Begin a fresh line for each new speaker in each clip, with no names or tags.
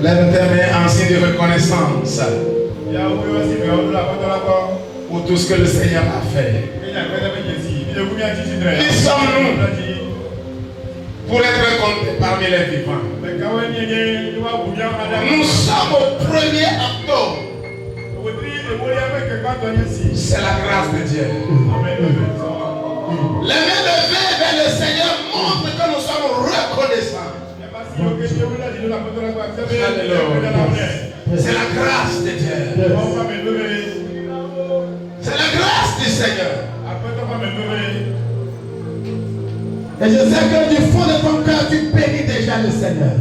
Lève tes mains en signe de reconnaissance pour tout ce que le Seigneur a fait. Qui sommes-nous pour être comptés parmi les vivants? Nous sommes au 1er octobre. C'est la grâce de Dieu. Les mains levées vers le Seigneur montrent que nous sommes reconnaissants. C'est la grâce de Dieu. C'est la grâce du Seigneur. Et je sais que du fond de ton cœur, tu bénis déjà le Seigneur.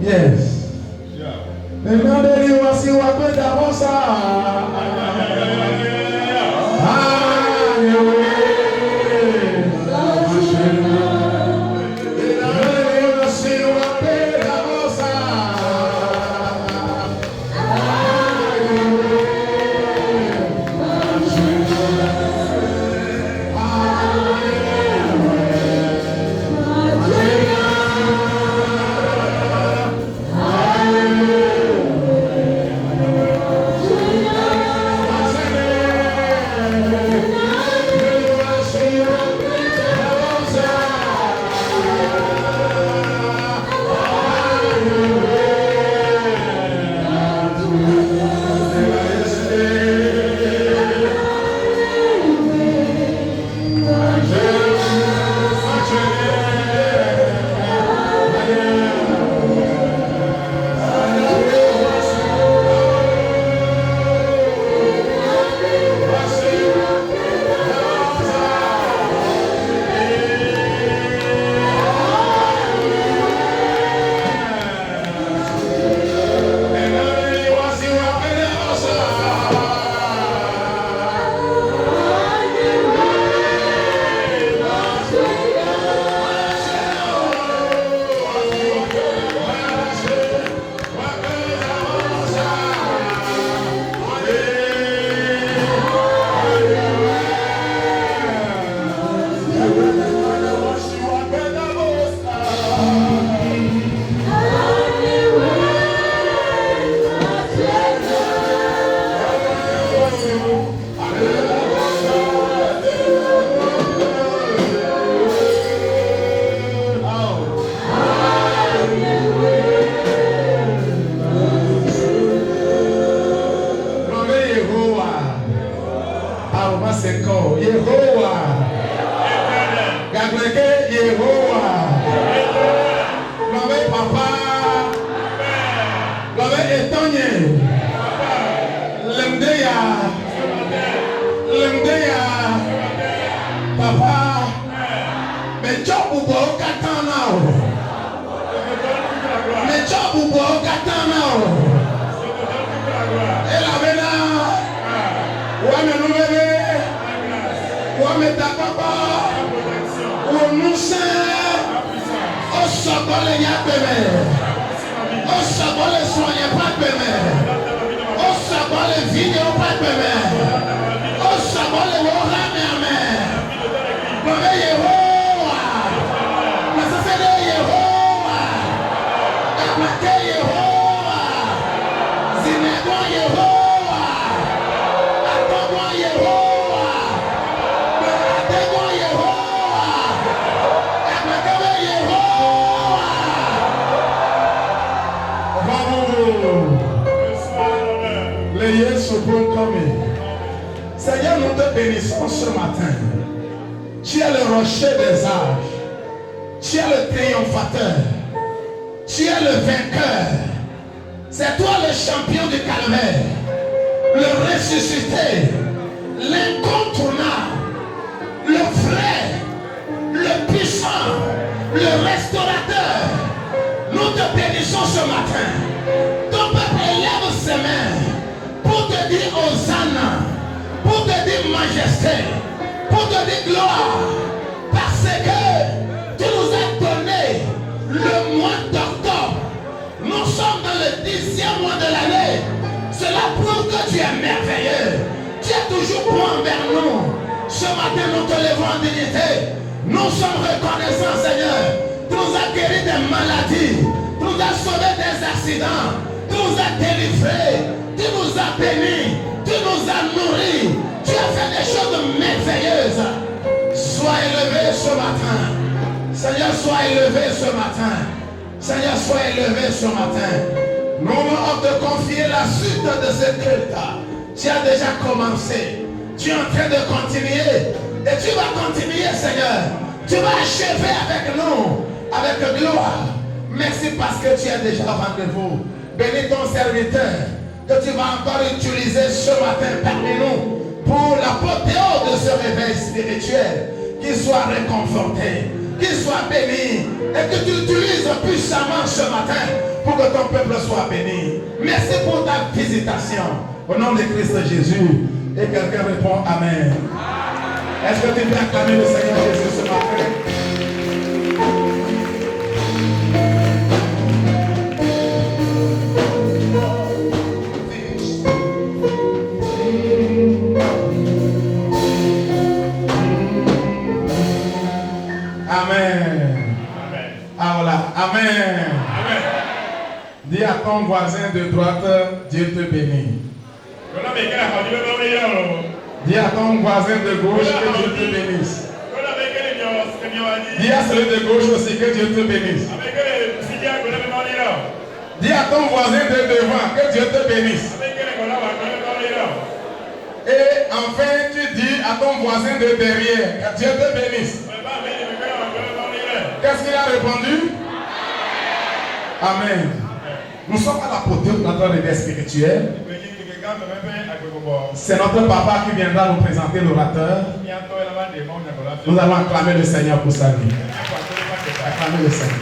Yes. Seigneur, nous te bénissons ce matin. Tu es le rocher des âges. Tu es le triomphateur. Tu es le vainqueur. C'est toi le champion du calvaire. Le ressuscité. L'incontournable. Le vrai. Le puissant. Le restaurateur. Nous te bénissons ce matin. Ton peuple élève ses mains pour te dire Hosanna, pour te dire majesté, pour te dire gloire, parce que tu nous as donné le mois d'octobre. Nous sommes dans le 10e mois de l'année. Cela prouve que tu es merveilleux. Tu es toujours bon envers nous. Ce matin, nous te levons en dignité. Nous sommes reconnaissants, Seigneur. Tu nous as guéri des maladies. Tu nous as sauvé des accidents. Tu nous as délivrés. Tu nous as bénis. Tu nous as nourris. Tu as fait des choses merveilleuses. Sois élevé ce matin. Seigneur, sois élevé ce matin. Seigneur, sois élevé ce matin. Nous allons te confier la suite de ce culte. Tu as déjà commencé. Tu es en train de continuer. Et tu vas continuer, Seigneur. Tu vas achever avec nous, avec gloire. Merci parce que tu es déjà au rendez-vous. Bénis ton serviteur que tu vas encore utiliser ce matin parmi nous pour l'apothéose de ce réveil spirituel. Qu'il soit réconforté, qu'il soit béni et que tu l'utilises puissamment ce matin pour que ton peuple soit béni. Merci pour ta visitation. Au nom de Christ Jésus. Et quelqu'un répond Amen. Est-ce que tu peux acclamer le Seigneur Jésus ce matin? Amen. Ah voilà. Amen. Amen. Dis à ton voisin de droite, Dieu te bénit. Dis à ton voisin de gauche que Dieu te bénisse. Dis à celui de gauche aussi que Dieu te bénisse. Dis à ton voisin de devant que Dieu te bénisse. Et enfin tu dis à ton voisin de derrière que Dieu te bénisse. Qu'est-ce qu'il a répondu? Amen. Nous sommes à l'apothéose de notre réveil spirituel. C'est notre papa qui viendra nous présenter l'orateur. Nous allons acclamer le Seigneur pour sa vie. Acclamer le Seigneur.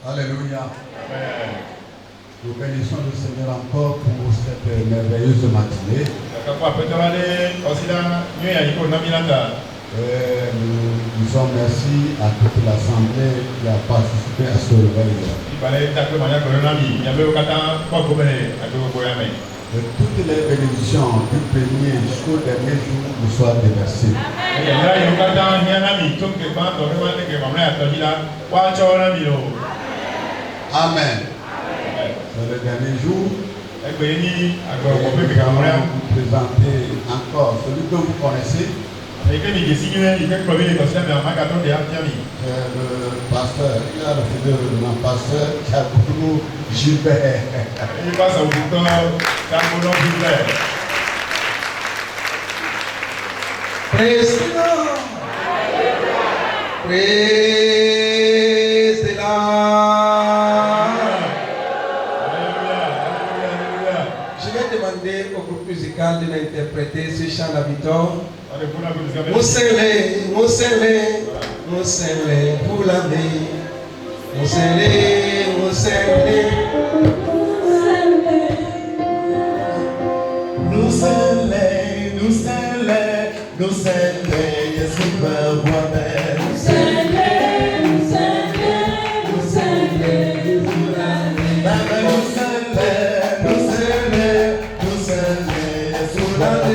Alléluia. Nous bénissons le Seigneur encore pour cette merveilleuse matinée. Nous disons merci à toute l'Assemblée qui a participé à ce réveil. Et toutes les bénédictions du premier jusqu'au dernier jour nous soient déversées. Amen. C'est le dernier jour. Nous vous présenter encore celui que vous connaissez. Le pasteur, il a refusé le nom pasteur Tchaboulou Gilbert.
Praise the Lord. Praise the Lord. Je vais demander au groupe musical de l'interpréter ce chant d'habitant. Moussele, Moussele, Moussele pour la vie. Moussele, Moussele.
Moussele, Moussele, Moussele, Yesu Bwana. Moussele, Moussele, Moussele pour la vie. Baba Moussele, Moussele, Moussele, Yesu Bwana.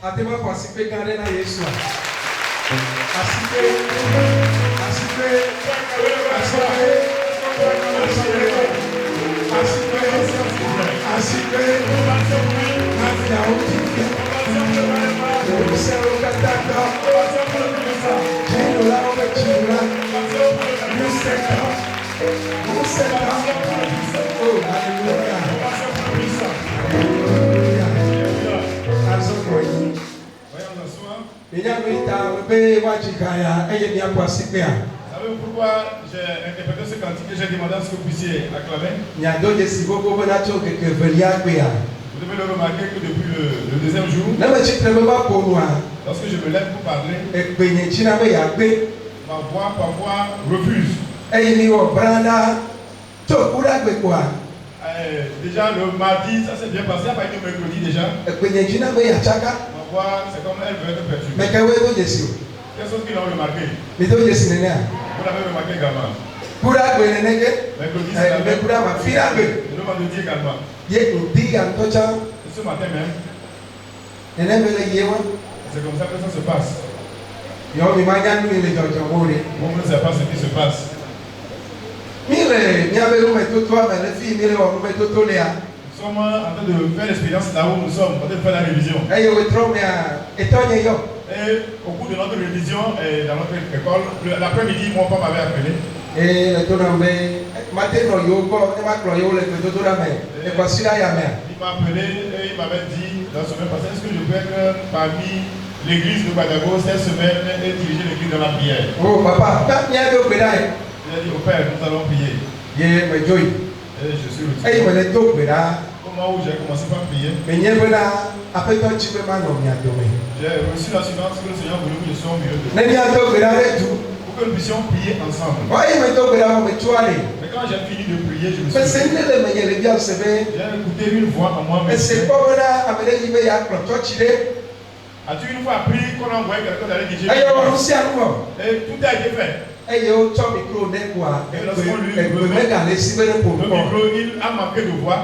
Atema participer carré na Yesu. Participer
Savez-vous pourquoi j'ai interprété ce cantique et j'ai demandé à ce que vous puissiez acclamer? Vous devez le remarquer que depuis le deuxième jour, lorsque je me lève pour parler, ma voix parfois refuse. Déjà le mardi, ça s'est bien passé, après le mercredi déjà. Ma voix, c'est comme elle veut être perturbée. Quelles choses qu'ils l'ont remarqué? Vous l'avez remarqué également. Mercredi, c'est la même. Le vendredi également. Et ce matin même, c'est comme ça que ça se passe. On ne sait pas ce qui se passe. Nous sommes en train de faire l'expérience là où nous sommes, en train de faire la révision. Et au cours de notre révision, dans notre école, l'après-midi, mon papa m'avait appelé. Il m'a appelé et il m'avait dit la semaine passée, est-ce que je peux être parmi l'église de Badago cette semaine et diriger l'église dans la prière? Oh papa, il a dit au père, nous allons prier. Et je suis retiré. Au moment où j'ai commencé par prier, j'ai reçu l'assurance que le Seigneur voulait que je sois au milieu de nous. Pour que nous puissions prier ensemble. Mais quand j'ai fini de prier, je me suis dit, j'ai écouté une voix en moi. As-tu une fois appris qu'on a envoyé quelqu'un d'aller dire Jésus? Et tout a été fait. Et lorsqu'on lui remet le micro, il a manqué de voix.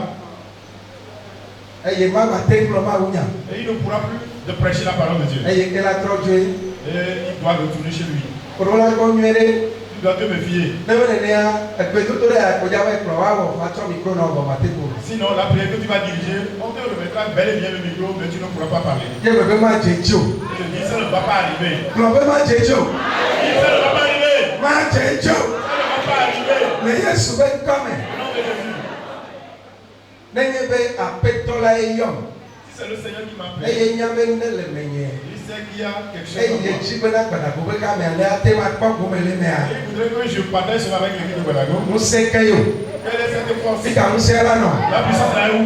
Et il ne pourra plus de prêcher la parole de Dieu. Et il doit retourner chez lui. Il doit te méfier. Sinon, la prière que tu vas diriger, on te remettra bel et bien le micro, mais tu ne pourras pas parler. Je dis, ça ne va pas arriver. Ça ne va pas arriver. Ça ne va pas arriver. Si c'est le Seigneur qui m'appelle, il sait qu'il y a quelque chose en moi. Il voudrait que je partage cela avec l'équipe de Badago. Quelle est cette force? La puissance là où?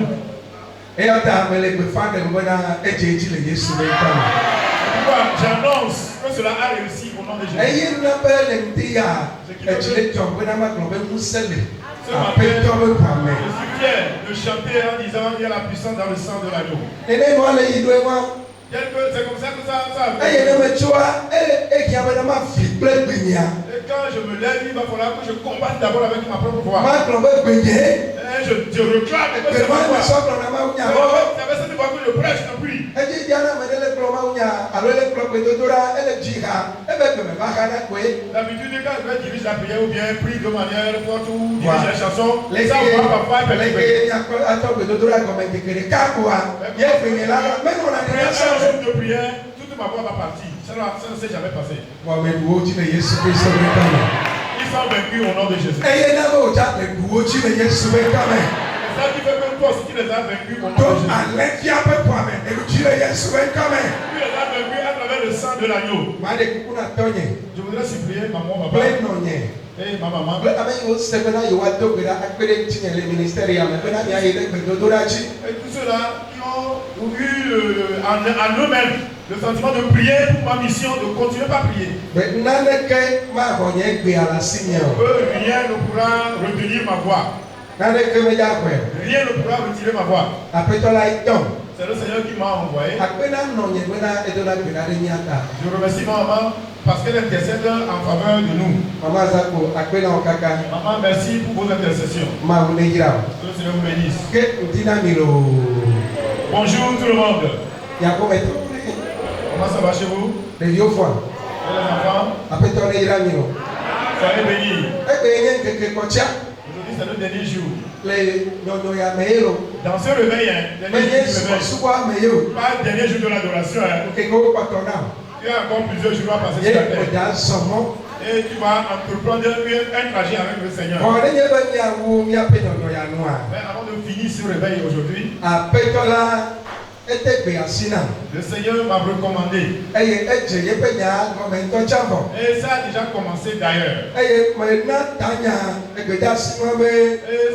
J'annonce que cela a réussi au nom de Jésus. Ce matin, je suis fier de chanter en disant qu'il y a la puissance dans le sang de l'agneau. C'est comme ça que ça a et quand je me lève, il va falloir que je combatte d'abord avec ma propre voix. Et je reclame que c'est ma voix. C'est cette voix que je prêche depuis. D'habitude, quand je dirige la prière ou bien prie de manière forte ou dirige la chanson, ça voit parfois un peu. De prière, toute ma voix va partir. Ça ne s'est jamais passé. Ils sont vaincus au nom de Jésus. C'est ça qui fait que toi aussi tu les as vaincus au nom de Jésus. Tu les as vaincus à travers le sang de l'agneau. Je voudrais supplier maman, papa. Et ma maman. Et tous ceux-là qui ont eu en eux-mêmes le sentiment de prier pour ma mission, de continuer par prier. Rien ne pourra retenir ma voix. Rien ne pourra retirer ma voix. C'est le Seigneur qui m'a envoyé. Je remercie ma maman parce qu'elle intercède en faveur de nous. Maman, merci pour vos intercessions. Que le Seigneur vous bénisse. Bonjour tout le monde. Comment ça va chez vous? Les enfants? Soyez bénis. Aujourd'hui c'est le dernier jour. Dans ce réveil, pas le dernier jour de l'adoration. Tu as encore plusieurs jours à passer sur la terre. Et tu vas entreprendre un trajet avec le Seigneur. Mais avant de finir ce réveil aujourd'hui, Le Seigneur m'a recommandé. Et ça a déjà commencé d'ailleurs. Et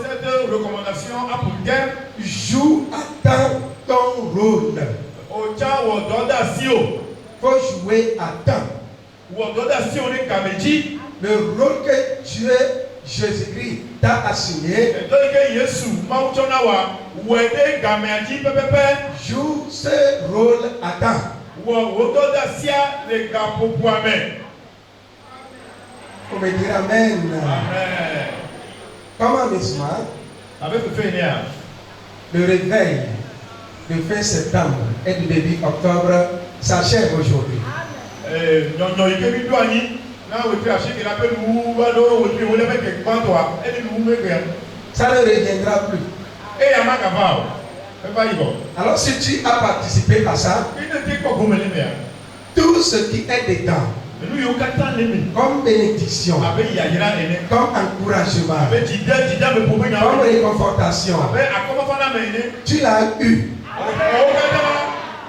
cette recommandation a pour thème
joue à temps ton rôle. Faut jouer à temps. Le rôle que Dieu, Jésus-Christ, t'a assigné. Joue ce rôle à temps. On me dire Amen. Comme un misma, le réveil de fin septembre et du début octobre s'achève aujourd'hui. Ça ne reviendra plus. Alors si tu as participé à ça, tout ce qui est dedans, comme bénédiction, comme encouragement, comme réconfortation, tu l'as eu.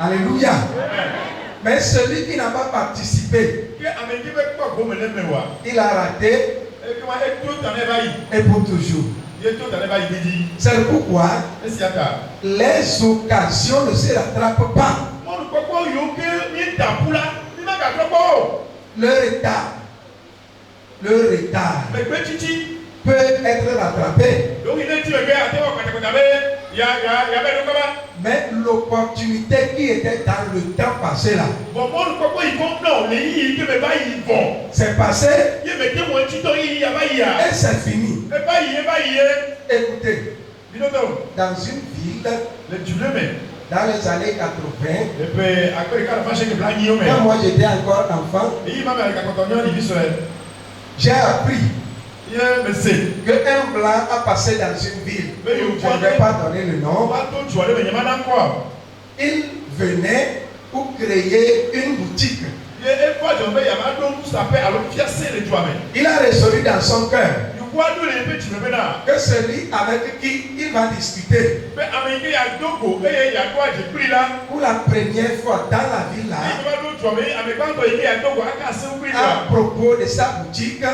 Alléluia. Mais celui qui n'a pas participé, il a raté et pour toujours. C'est pourquoi les occasions ne se rattrapent pas. Le retard peut être rattrapé. Mais l'opportunité qui était dans le temps passé là, c'est passé et c'est fini. Écoutez, dans une ville, dans les années 80, quand moi j'étais encore enfant, j'ai appris qu'un blanc a passé dans une ville. Je ne vais pas donner le nom. Il venait pour créer une boutique. Il a résolu dans son cœur que celui avec qui il va discuter pour la première fois dans la ville là, à propos de sa boutique,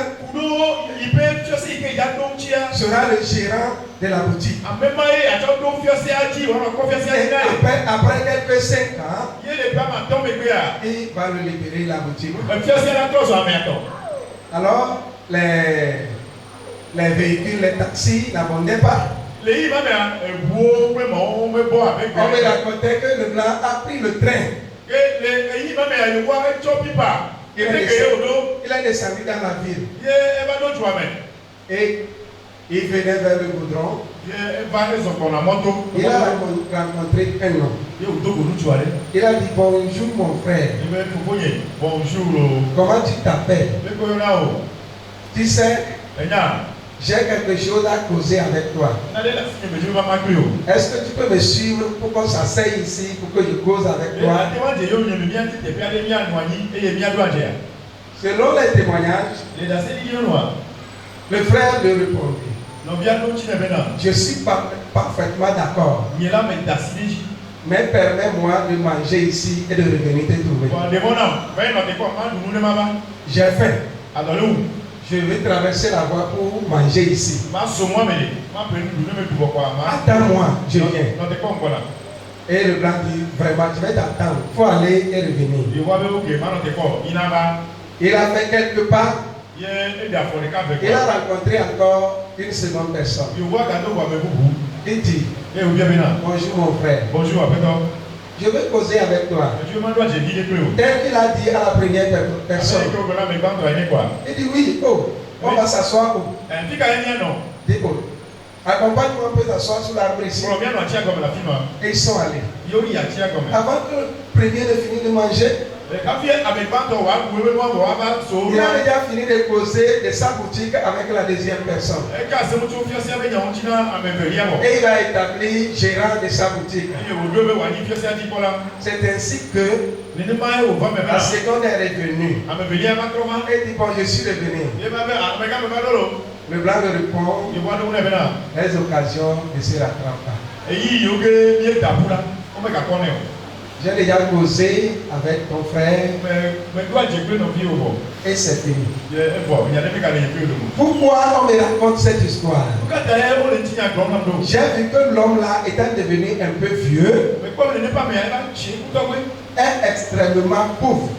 sera le gérant de la boutique. Et après quelques 5 ans, il va le libérer la boutique. Alors les véhicules, les taxis n'abondaient pas. On me racontait que le blanc a pris le train. Il est descendu dans la ville. Et il venait vers le goudron. Il a rencontré un homme. Il a dit bonjour mon frère. Comment tu t'appelles? Tu sais, j'ai quelque chose à causer avec toi. Est-ce que tu peux me suivre pour qu'on s'asseye ici, pour que je cause avec toi? Selon les témoignages, le frère lui répondit: je suis parfaitement d'accord. Mais permets-moi de manger ici et de revenir te trouver. J'ai faim. Je vais traverser la voie pour manger ici. Attends-moi, je viens. Et le blanc dit: vraiment, tu vas t'attendre. Il faut aller et revenir. Il a fait quelques pas. Il a rencontré encore une seconde personne. Il dit: bonjour mon frère.
Bonjour,
je veux causer avec toi. Tel qu'il a dit à la première personne. Il dit: oui, on va s'asseoir où? Dit: accompagne-moi, on peut s'asseoir sur l'arbre ici. Et ils sont allés. Avant que le premier ne finisse de manger, il a déjà fini de causer de sa boutique avec la deuxième personne. Et il a établi gérant de sa boutique. C'est ainsi que la seconde est revenue. Et dit: bon, je suis revenu. Le blanc lui répond: les occasions ne se rattrapent pas. J'ai déjà causé avec ton frère et c'est fini. Pourquoi on me raconte cette histoire? J'ai vu que l'homme là étant devenu un peu vieux est extrêmement pauvre.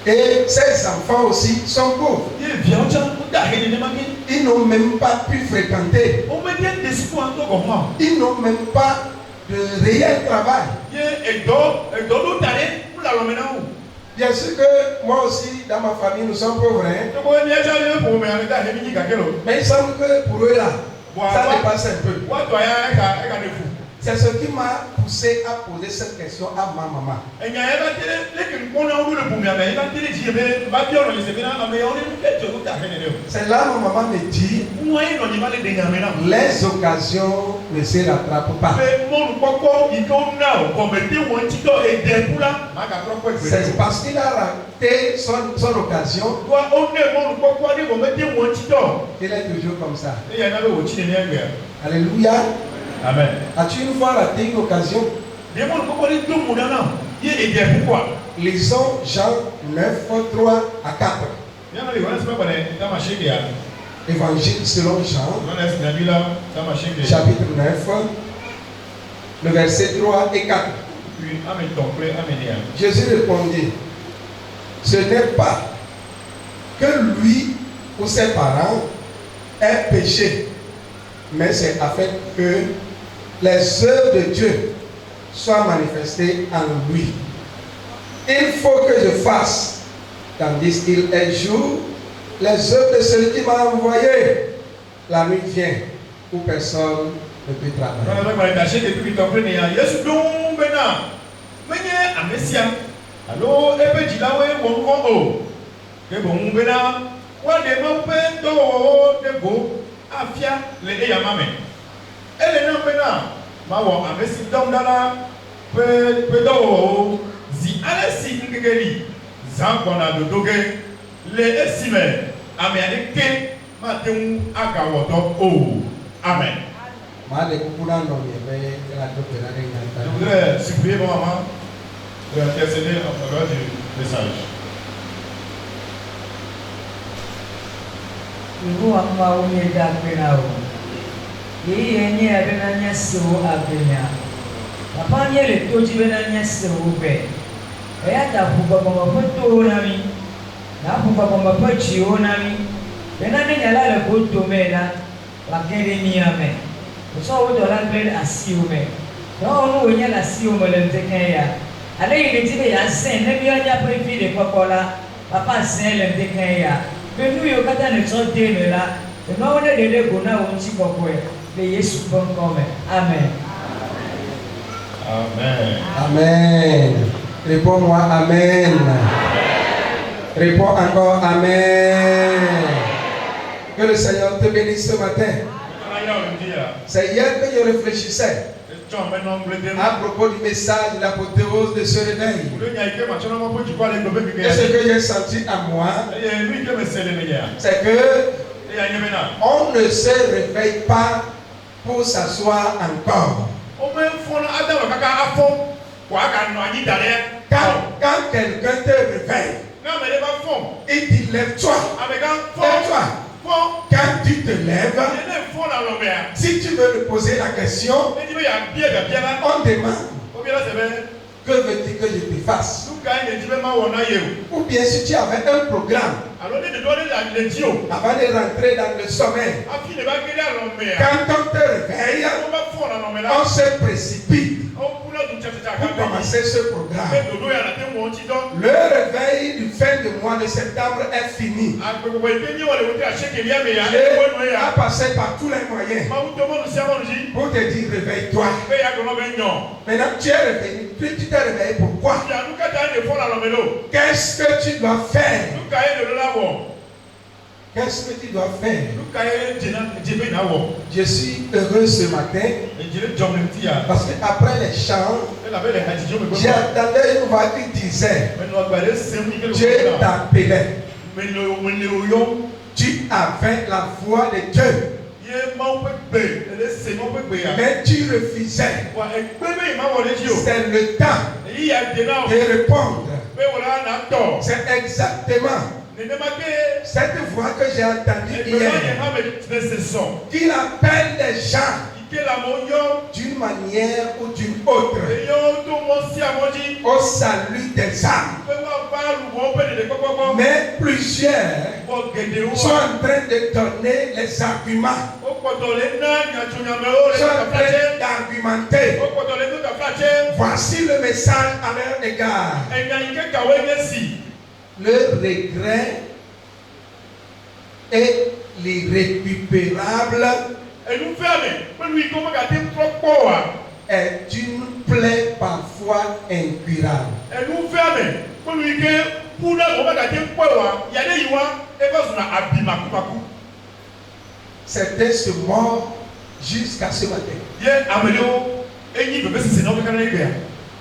Et ses enfants aussi sont pauvres. Ils n'ont même pas pu fréquenter. Ils n'ont même pas de réel travail. Bien sûr que moi aussi, dans ma famille, nous sommes pauvres. Hein? Mais il semble que pour eux là, ça dépasse un peu. C'est ce qui m'a poussé à poser cette question à ma maman. C'est là que ma maman me dit, les occasions ne se rattrapent pas. C'est parce qu'il a raté son occasion qu'il est toujours comme ça. Alléluia.
Amen.
As-tu une fois raté une occasion? Lisons Jean 9, 3 à 4. Évangile selon Jean, chapitre 9, le verset 3 et 4. Jésus répondit, ce n'est pas que lui ou ses parents aient péché, mais c'est afin que les œuvres de Dieu soient manifestées en lui. Il faut que je fasse, tandis qu'il est jour, les œuvres de celui qui m'a envoyé. La nuit vient où personne ne peut travailler.
Elle est là, ma wa amesi dondala pedo zi alesi ngeli zankona dodoge le esime amiane ke matemu akawoto o amen. Je voudrais supplier mon maman de intercéder en faveur du message.
Yenye abenanya sewo abenya. Papa nye le toji benanya sewo be. Eya ta fuba kwa foto nami. Na fuba kwa pachi nami. Benane nyala le foto mela. Lakere miame. So wo dola grade asiume. No no wonya la asiume le mtekeya. Ale ile tibe ya sen ne biya nya prefi de kokola. Papa sen le mtekeya. Benu yo kata ne so de mela. No one de go na won chi kokwe. Amen.
Amen.
Amen. Réponds-moi Amen. Réponds encore Amen. Que le Seigneur te bénisse ce matin. C'est hier que je réfléchissais à propos du message de l'apothéose de ce réveil. Et ce que j'ai senti à moi, c'est que on ne se réveille pas pour s'asseoir encore. Quand quelqu'un te réveille, il dit lève-toi. Lève-toi. Quand tu te lèves, si tu veux me poser la question, on demande que veux-tu que je te fasse? Ou bien si tu avais un programme avant de rentrer dans le sommeil, quand on te réveille, on se précipite pour commencer ce programme. Le réveil du fin du mois de septembre est fini. Dieu a passé par tous les moyens pour te dire réveille-toi. Maintenant tu es réveillé. Tu t'es réveillé pourquoi? Qu'est-ce que tu dois faire? Qu'est-ce que tu dois faire? Je suis heureux ce matin parce qu'après les chants, j'entendais une voix qui disait Dieu t'appelait. Tu avais la voix de Dieu. Mais tu refusais. C'est le temps de répondre. C'est exactement cette voix que j'ai entendue hier, qu'il appelle les gens d'une manière ou d'une autre au salut des âmes. Mais plusieurs sont en train de donner les arguments, sont en train d'argumenter. Voici le message à leur égard. Le regret est l'irrécupérable est une plaie parfois incurable. Certains se mordent jusqu'à ce matin.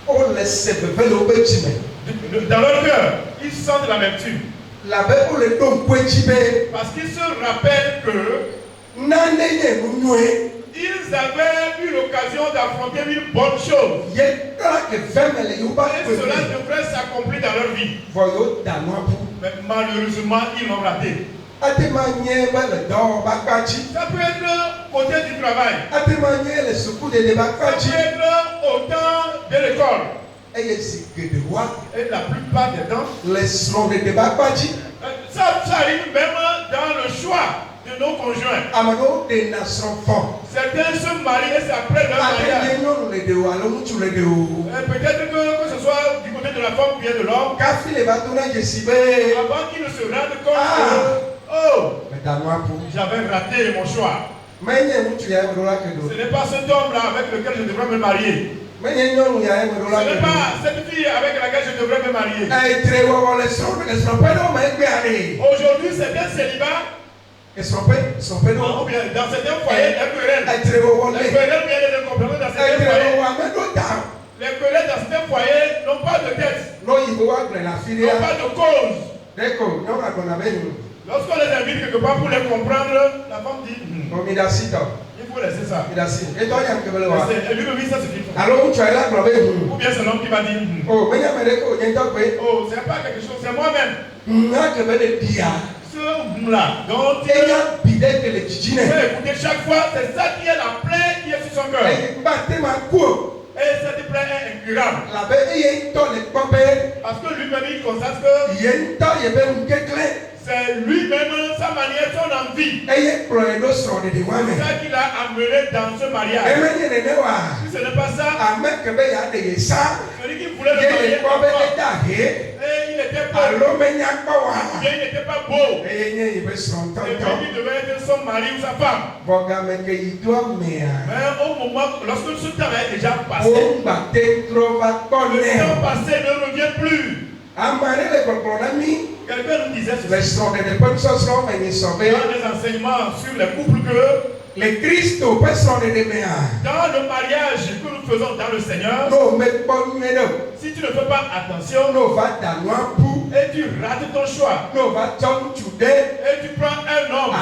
On laisse
dans leur cœur, ils sentent l'amertume. Parce qu'ils se rappellent que ils avaient eu l'occasion d'affronter une bonne chose. Et cela devrait s'accomplir dans leur vie. Mais malheureusement, ils l'ont raté. Ça peut être côté du travail. Ça peut être au temps de l'école. Et la plupart des temps, ça arrive même dans le choix de nos conjoints. Certains se marient et c'est après leur mariage. Peut-être que ce soit du côté de la femme ou bien de l'homme, avant qu'ils ne se rendent compte que j'avais raté mon choix. Ce n'est pas cet homme-là avec lequel je devrais me marier. Ce n'est pas cette fille avec laquelle je devrais me marier. Aujourd'hui, c'est un célibat. Ou bien dans certains foyers, les querelles. Les querelles viennent de comprendre dans certains foyers. Les querelles dans certains foyers n'ont pas de tête. N'ont pas de cause. Lorsqu'on les invite quelque part pour les comprendre, la femme dit il faut laisser ça. Et lui-même, ça suffit. Ou bien c'est l'homme qui va dire c'est pas quelque chose, c'est moi-même. Ce là dont il faut écouter chaque fois, c'est ça qui est la plaie qui est sur son cœur. Et cette plaie est incurable. Parce que lui-même il constate que c'est lui-même sa manière, son envie. C'est ça qui l'a amené dans ce mariage. Si ce n'est pas ça, celui qui voulait le marier, et il était pauvre, ou bien il n'était pas beau, et puis il devait être son mari ou sa femme. Mais au moment, lorsque ce temps est déjà passé, le temps passé ne revient plus. Quelqu'un nous disait dans les enseignements sur les couples que dans le mariage que nous faisons dans le Seigneur, si tu ne fais pas attention et tu rates ton choix et tu prends un homme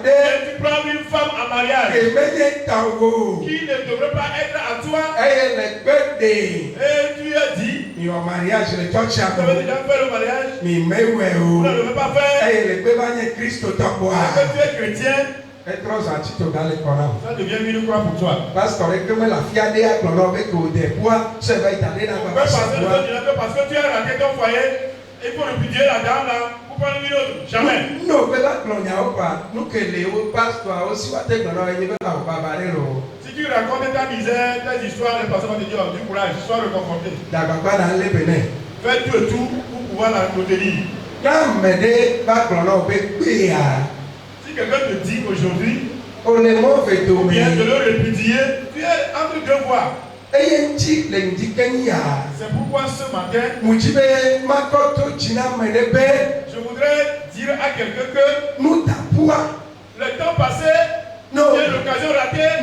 et tu prends une femme en mariage qui ne devrait pas être à toi et tu as dit tu avais déjà fait le mariage, vous ne devez pas faire parce que tu es chrétien. Ça devient une croix pour toi. Parce que tu as raté ton foyer, il faut répudier la dame là pour prendre une autre. Jamais. Si tu racontes ta misère, tes histoires, les personnes vont te dire du courage, sois réconforté. Fais tout et tout pour pouvoir la retenir. Si quelqu'un te dit aujourd'hui, ou bien de le répudier, tu es entre deux voies. C'est pourquoi ce matin, je voudrais dire à quelqu'un que le temps passé, les occasions ratées,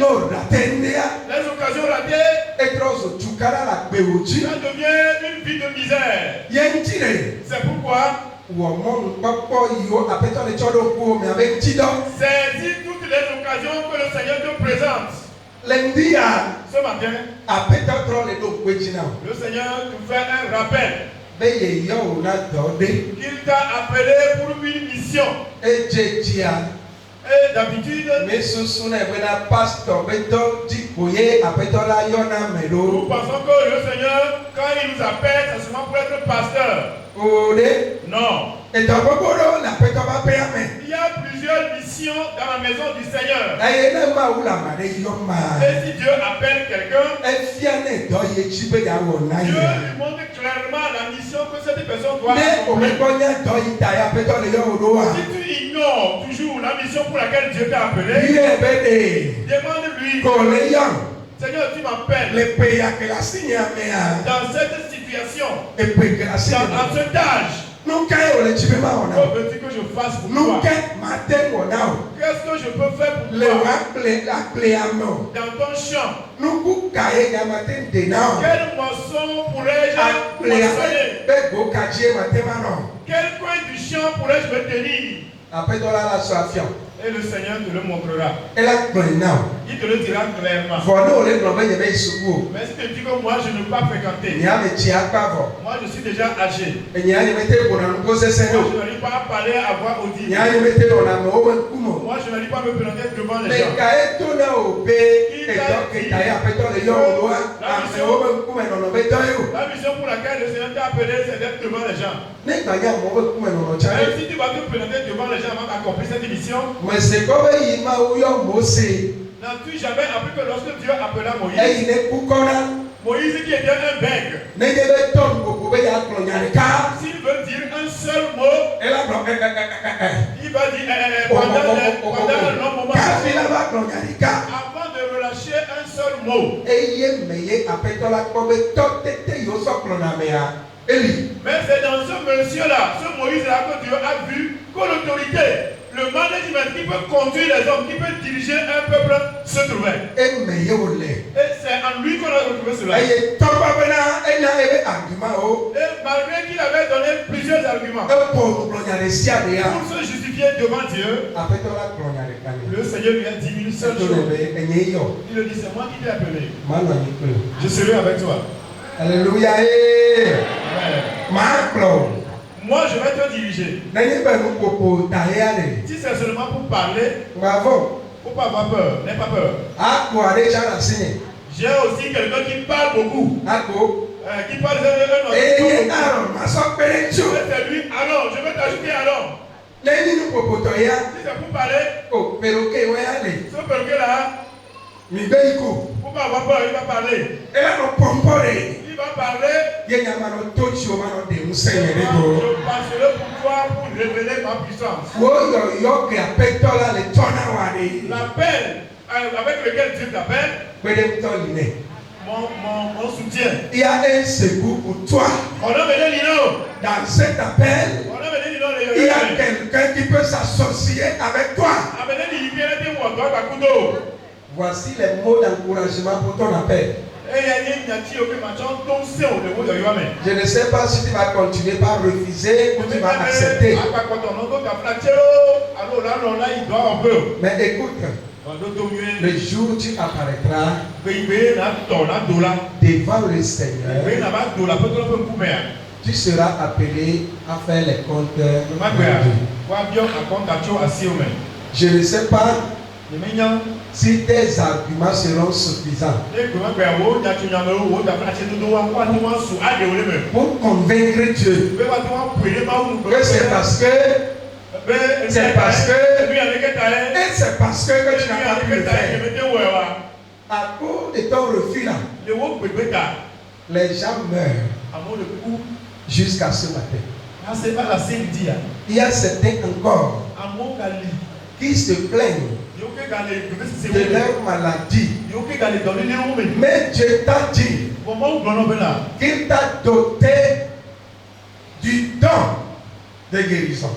les occasions ratées, ça devient une vie de misère. C'est pourquoi saisis toutes les occasions occasion que le Seigneur te présente.
Lundi
ce matin,
le
Seigneur te fait un rappel.
Qu'il
t'a appelé pour une mission. Et d'habitude, nous pensons que le Seigneur, quand il nous appelle, c'est seulement pour être pasteur. Non. Il y a plusieurs missions dans la maison du Seigneur. Et si Dieu appelle quelqu'un, Dieu lui montre clairement la mission que cette personne doit accomplir. Si tu ignores toujours la mission pour laquelle Dieu t'a appelé, demande-lui, Seigneur, tu m'appelles dans cette situation, dans cet âge. Que veux-tu que je fasse pour toi? Qu'est-ce que je peux faire pour toi? Dans ton champ, quel moisson pourrais-je moissonner? Quel coin du champ pourrais-je me tenir? Et le Seigneur te le montrera. Il te le dira clairement. Mais si tu dis que moi je ne peux pas fréquenter, moi je suis déjà âgé, moi je n'arrive pas à parler à voix audible, moi je n'arrive pas à me présenter devant les gens. La mission pour laquelle le Seigneur t'a appelé, c'est d'être devant les gens. Même si tu vas te présenter devant les gens avant d'accomplir cette mission, n'as-tu jamais appris que lorsque Dieu appela Moïse, Moïse qui était un bègue, s'il veut dire un seul mot, il va dire pendant un long moment, avant de relâcher un seul mot. Mais c'est dans ce monsieur-là, ce Moïse-là, que Dieu a vu que l'autorité, le management qui peut conduire les hommes, qui peut diriger un peuple, se trouvait. Et c'est en lui qu'on a retrouvé cela. Et malgré qu'il avait donné plusieurs arguments pour se justifier devant Dieu, le Seigneur lui a dit une seule chose. Il lui dit, c'est moi qui t'ai appelé. Je serai avec toi.
Alléluia.
Moi, je vais te diriger. Si c'est seulement pour parler, faut pas avoir peur. N'aie pas peur. J'ai aussi quelqu'un qui parle beaucoup. Qui parle de c'est lui. Alors, je vais t'ajouter alors. Si c'est pour parler, ce perroquet-là, faut pas avoir peur, il va parler. Il va parler. Je passerai pour toi pour révéler ma puissance. L'appel avec lequel Dieu t'appelle, mon soutien.
Il y a un secours pour toi. Dans cet appel, il y a quelqu'un qui peut s'associer avec toi. Voici les mots d'encouragement pour ton appel. Je ne sais pas si tu vas continuer par refuser ou tu vas accepter. Mais écoute, le jour où tu apparaîtras devant le Seigneur, tu seras appelé à faire les comptes. Je ne sais pas si tes arguments seront suffisants pour convaincre Dieu que c'est parce que tu n'as pas pu le faire. À cause de ton refus là, les gens meurent jusqu'à ce matin. Il y a certains encore qui se plaignent de leur maladie. Mais Dieu t'a dit qu'il t'a doté du don de guérison,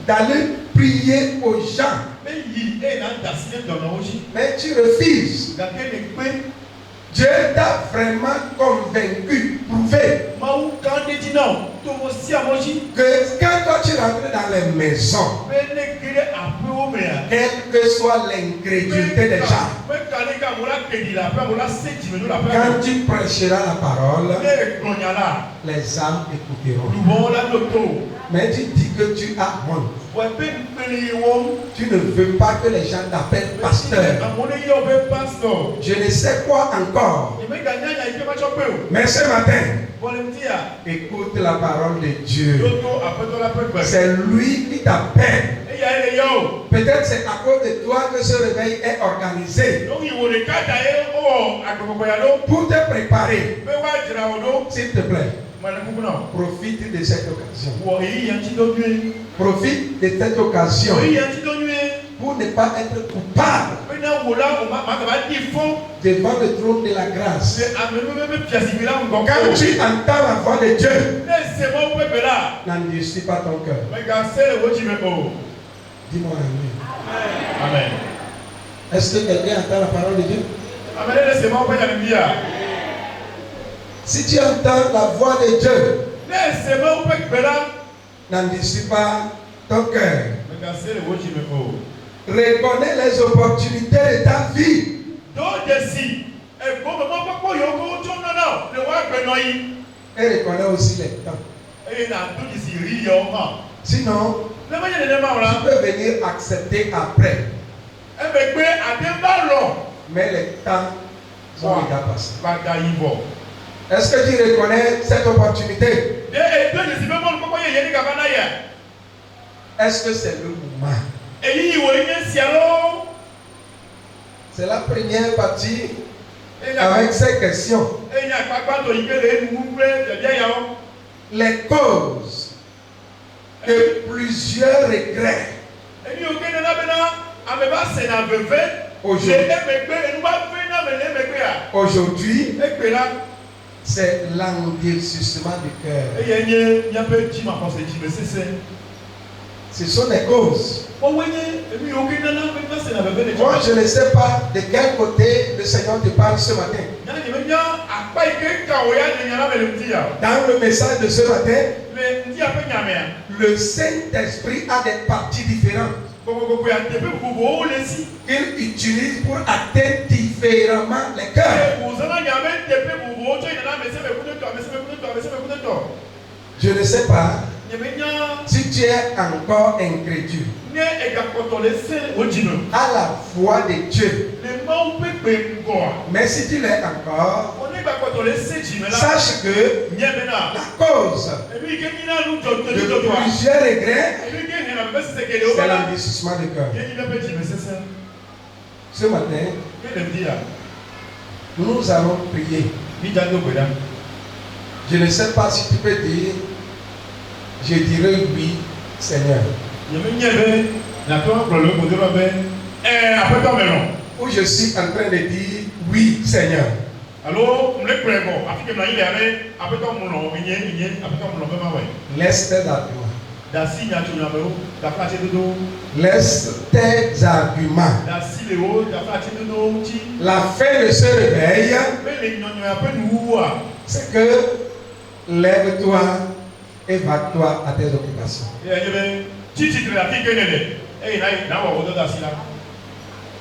d'aller prier aux gens. Mais tu refuses. Dieu t'a vraiment convaincu, prouvé que quand toi tu rentres dans les maisons, quelle que soit l'incrédulité des gens, quand tu prêcheras la parole, les âmes écouteront. Mais tu dis que tu as honte. Tu ne veux pas que les gens t'appellent pasteur. Je ne sais quoi encore. Mais ce matin, écoute la parole de Dieu. C'est lui qui t'appelle. Peut-être c'est à cause de toi que ce réveil est organisé. Pour te préparer, s'il te plaît, profite de cette occasion. Profite de cette occasion pour ne pas être coupable devant le trône de la grâce. Quand tu entends la voix de Dieu, n'endurcis pas ton cœur. Dis-moi amen.
Amen.
Est-ce que quelqu'un entend la parole de Dieu? Si tu entends la voix de Dieu, n'endurcis pas ton cœur. Reconnais les opportunités de ta vie. Et reconnais aussi les temps. Sinon, tu peux venir accepter après. Mais les temps sont déjà passés. Est-ce que tu reconnais cette opportunité? Est-ce que c'est le moment? C'est la première partie avec ces questions. Les causes de plusieurs regrets. Aujourd'hui, c'est l'endurcissement du cœur. Ce sont les causes. Moi, je ne sais pas de quel côté le Seigneur te parle ce matin. Dans le message de ce matin, le Saint-Esprit a des parties différentes qu'il utilise pour atteindre différemment les cœurs. Je ne sais pas si tu es encore incrédule à la voix de Dieu. Mais si tu l'es encore, sache que la cause de plusieurs regrets, c'est l'endurcissement du cœur. Ce matin, nous allons prier. Je ne sais pas si tu peux dire, je dirais oui, Seigneur. Ou je suis en train de dire oui, Seigneur. Laisse tes arguments. Laisse tes arguments. La fin de ce réveil, c'est que lève-toi et va-toi à tes occupations.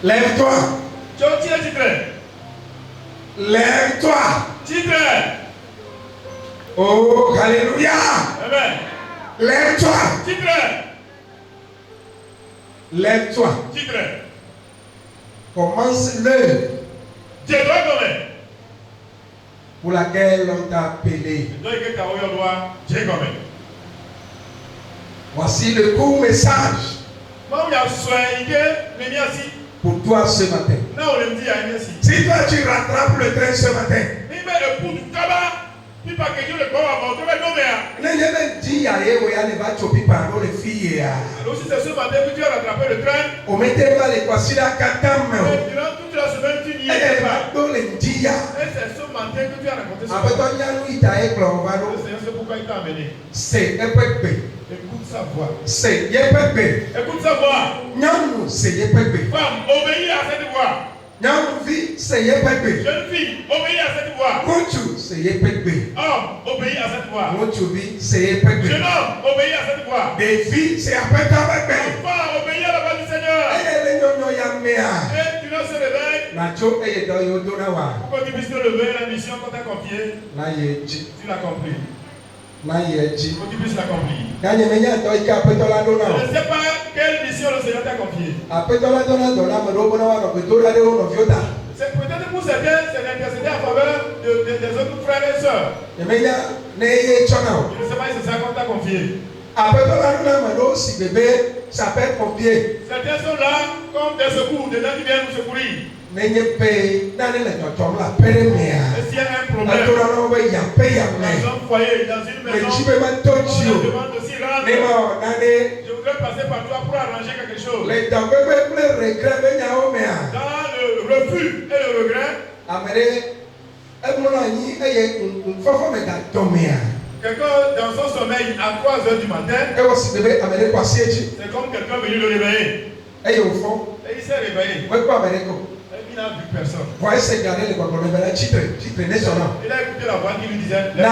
Lève-toi. Lève-toi. Oh, alléluia. Lève-toi. Lève-toi. Commence l'œuvre pour laquelle on t'a appelé. Voici le court message pour toi ce matin. Si toi tu rattrapes le train ce matin,
alors si c'est ce matin que tu as rattrapé le train, toute la semaine tu n'y étais pas. Et c'est ce matin que tu as raconté ce matin. C'est pourquoi il t'a amené. Écoute sa voix. Écoute sa voix. Femme, obéis à cette voix. Jeune fille, obéis à cette voix. Homme, obéis à cette voix. Jeune homme, obéis à cette voix. Enfant, obéis à la voix du Seigneur. tu ne se réveilles. Pourquoi tu puisses te lever la mission qu'on t'a confiée? Tu l'as compris. Faut que tu puisses l'accomplir. Je ne sais pas quelle mission le Seigneur t'a confiée. C'est peut-être pour certains, c'est d'intercéder en faveur des autres frères et sœurs. Je ne sais pas si c'est ça qu'on t'a confié. Certains sont là comme des secours, des gens qui viennent nous secourir. Et s'il y a un problème dans un foyer, dans une maison, on demande aussi rendre. Je voudrais passer par toi pour arranger quelque chose. Dans le refus et le regret, quelqu'un dans son sommeil à 3 heures du matin, c'est comme quelqu'un venu le réveiller. Et il s'est réveillé. Il n'a vu personne. Il a écouté la voix qui lui disait va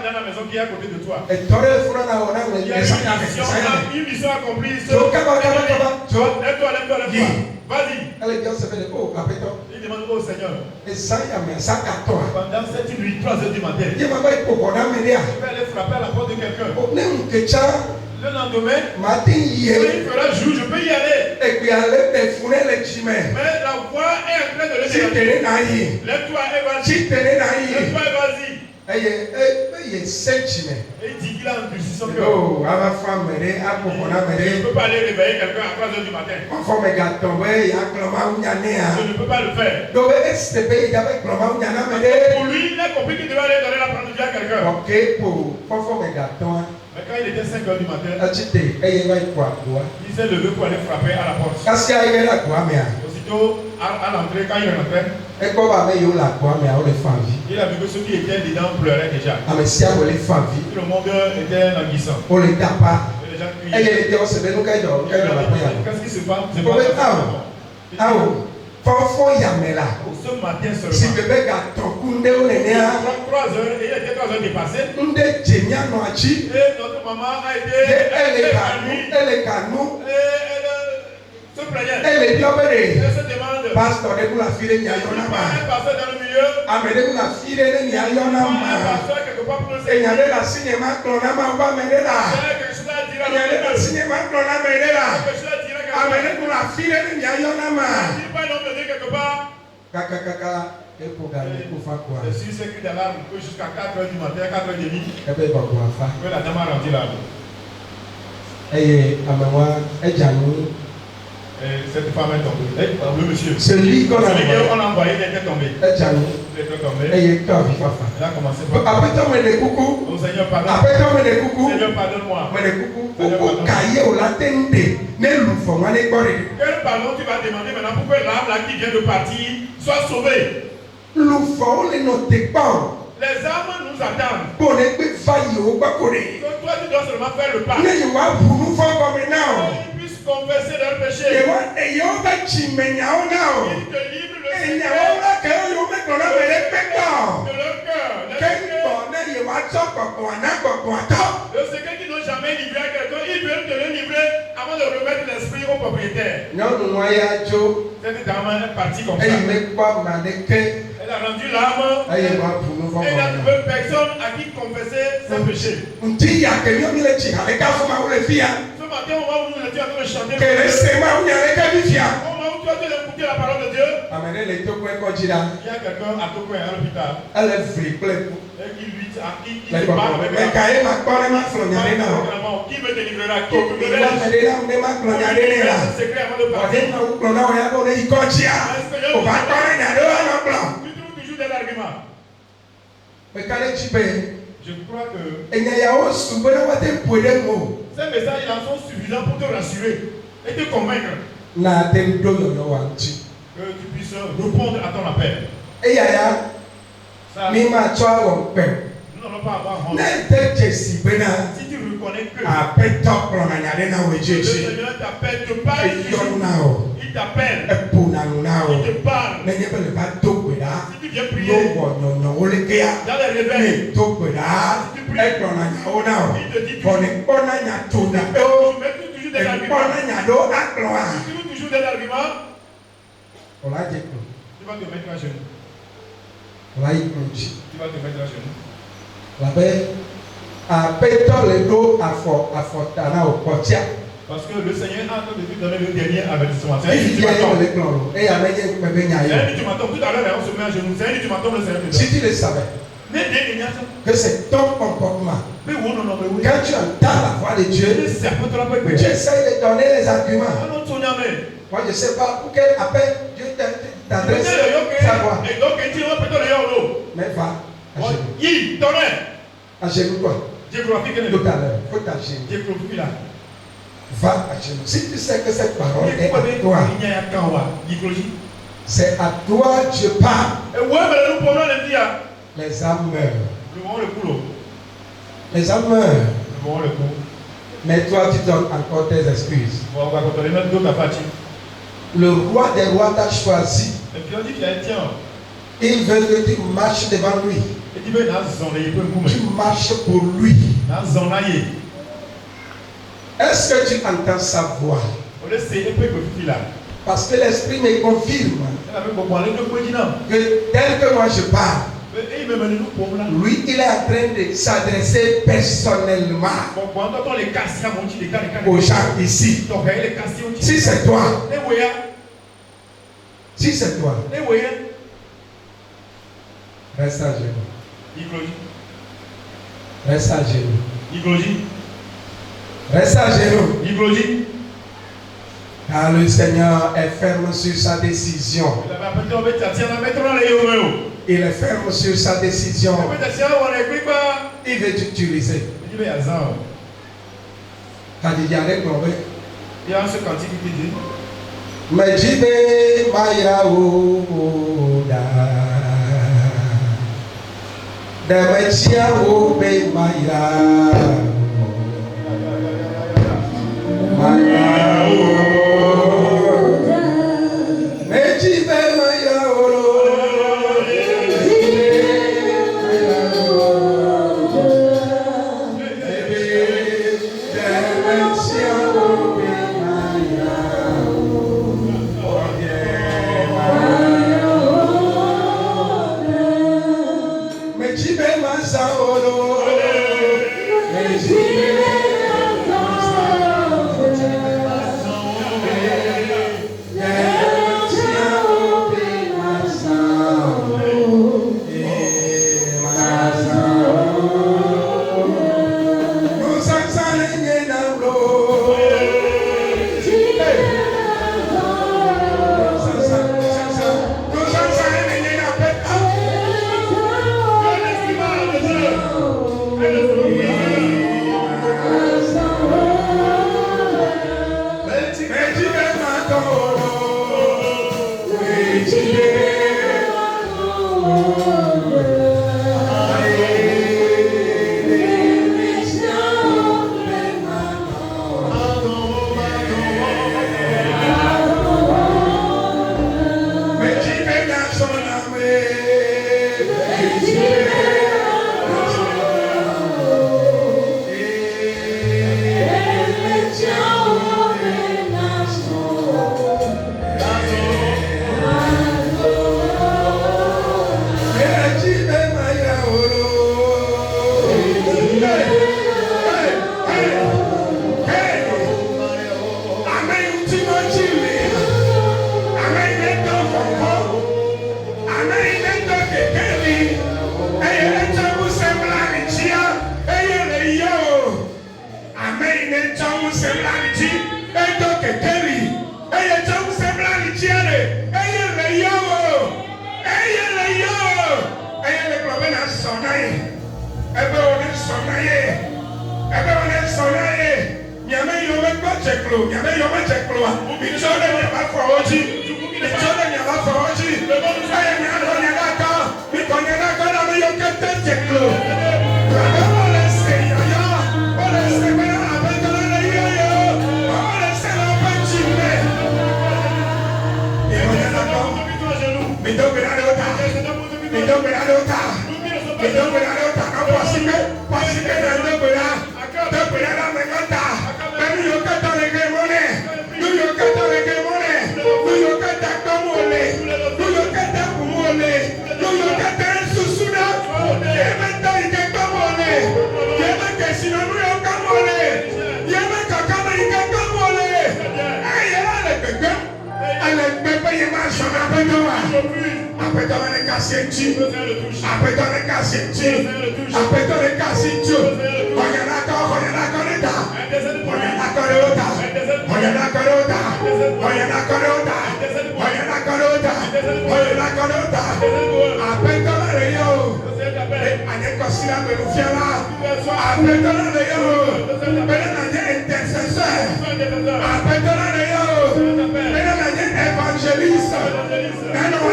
dans la maison qui est à côté de toi. Il y a une mission accomplie. Lève-toi. Vas-y. Il demande au Seigneur. Pendant cette nuit, 3 heures du matin, je vais aller frapper à la porte de quelqu'un. Le lendemain, il fera jour, je peux y aller. Mais la voix est en train de le dire. Lève-toi et vas-y. Et il dit qu'il a endurci son cœur. Je ne peux pas aller réveiller quelqu'un à 3 heures du matin. Je ne peux pas le faire. Pour lui, il a compris qu'il devait aller donner la parole de Dieu à quelqu'un. Mais quand il était 5 heures du matin, il s'est levé pour aller frapper à la porte. Aussitôt, à l'entrée, quand il rentrait, il a vu que ceux qui étaient dedans pleuraient déjà. Tout le monde était languissant. Et les gens criaient. Qu'est-ce qui se passe? C'est pas ce matin seulement. 3 heures, il était 3 heures dépassé. Et notre maman a été évanouie. Se plaignait. Elle se demande. Pasteur dans le milieu. Un pasteur quelque part pour le Seigneur. Je suis sécu d'alarme jusqu'à 4 heures du matin, 4 heures et demie. Que la dame a rendu là. Cette femme est tombée. Le monsieur.
Celui qu'on a
envoyé, il était tombé. Il était tombé. Il a commencé par. Oh Seigneur, pardonne. Seigneur, pardonne-moi. Quel pardon tu vas demander maintenant pour que l'âme là qui vient de partir soit sauvée? Les âmes nous attendent. Toi, tu dois seulement faire le pas. Ils puissent confesser leurs péchés. Ils te livrent le secret de leur cœur. Le secret qu'ils n'ont jamais livré à quelqu'un, ils veulent te le livrer avant de remettre l'esprit au propriétaire. Cette dame est partie comme ça. Elle a rendu l'âme. Elle n'a trouvé personne à qui confesser ses péchés. Ce matin, au moment où nous étions en train de chanter, au moment où tu as écouté la parole de Dieu, il y a quelqu'un à Toko à l'hôpital. Et qui lui se parle avec lui. Qui me délivrera? Qui me délivrera? Ce secret avant de partir. Des arguments. Je crois que ces messages sont suffisants pour te rassurer et te convaincre que tu puisses répondre à ton appel. Ça, nous n'allons pas avoir honte. Si tu reconnais que le Seigneur t'appelle, te parle, il t'appelle, il te parle. Si tu viens prier dans les réveils, si tu pries, il te dit toujours des arguments, toujours des arguments, tu vas te mettre à genoux. Tu vas te mettre à genoux. Parce que le Seigneur est en train de te donner le dernier avertissement. C'est un ultimatum. Tout à l'heure, on se met à genoux. C'est un ultimatum, le Seigneur te donne.
Si tu le savais, que c'est ton comportement. Quand tu entends la voix de Dieu, tu essaies de donner les arguments. Moi, je ne sais pas pour quel appel Dieu t'adresse sa voix. Mais va à genoux. À genoux quoi? Tout à l'heure, faut t'agir. Va à genoux. Si tu sais que cette parole est à toi, c'est à toi Dieu parle. Les âmes meurent. Les âmes meurent. Mais toi, tu donnes encore tes excuses. Le roi des rois t'a choisi. Il veut que tu marches devant lui. Tu marches pour lui. Est-ce que tu entends sa voix? Parce que l'esprit me confirme que tel que moi je parle, lui, il est en train de s'adresser personnellement aux gens ici. Si c'est toi, reste à genoux. Reste à genoux. Reste à genoux. Car le Seigneur est ferme sur sa décision. Il est ferme sur sa décision. Il veut t'utiliser. Mejibe Maya Oda Demetia Obe Maya Maya Oda Mejibe Maya Oda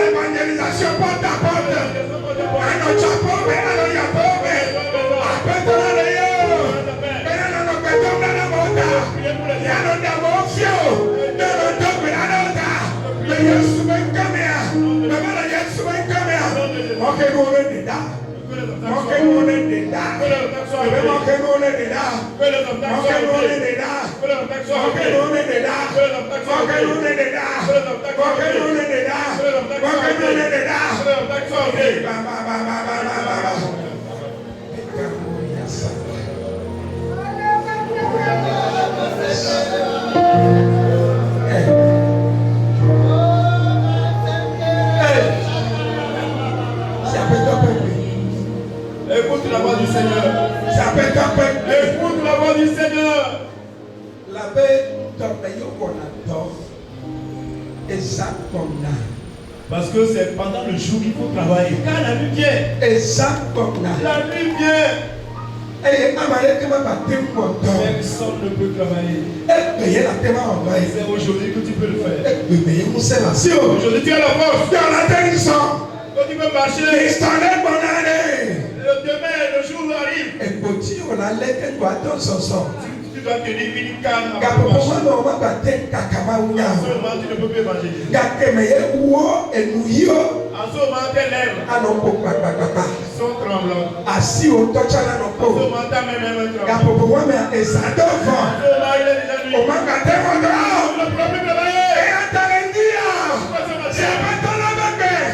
Évangélisation porte à porte. Écoute la voix du Seigneur. Écoute la voix du Seigneur. La paix parce que c'est pendant le jour qu'il faut travailler. Quand la nuit vient, la nuit vient. Personne ne peut travailler. C'est aujourd'hui que tu peux le faire. Aujourd'hui tu as la force. Quand tu peux marcher. Demain, le jour arrive. Tu dois tenir une canne. Tu ne peux plus évangéliser. En ce moment, tes lèvres sont tremblantes. En ce moment, ta main même est tremblante. En ce moment, il est déjà nuit. Le problème est là.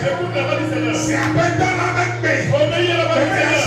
Écoute la voix du Seigneur. Obéis à la voix du Seigneur.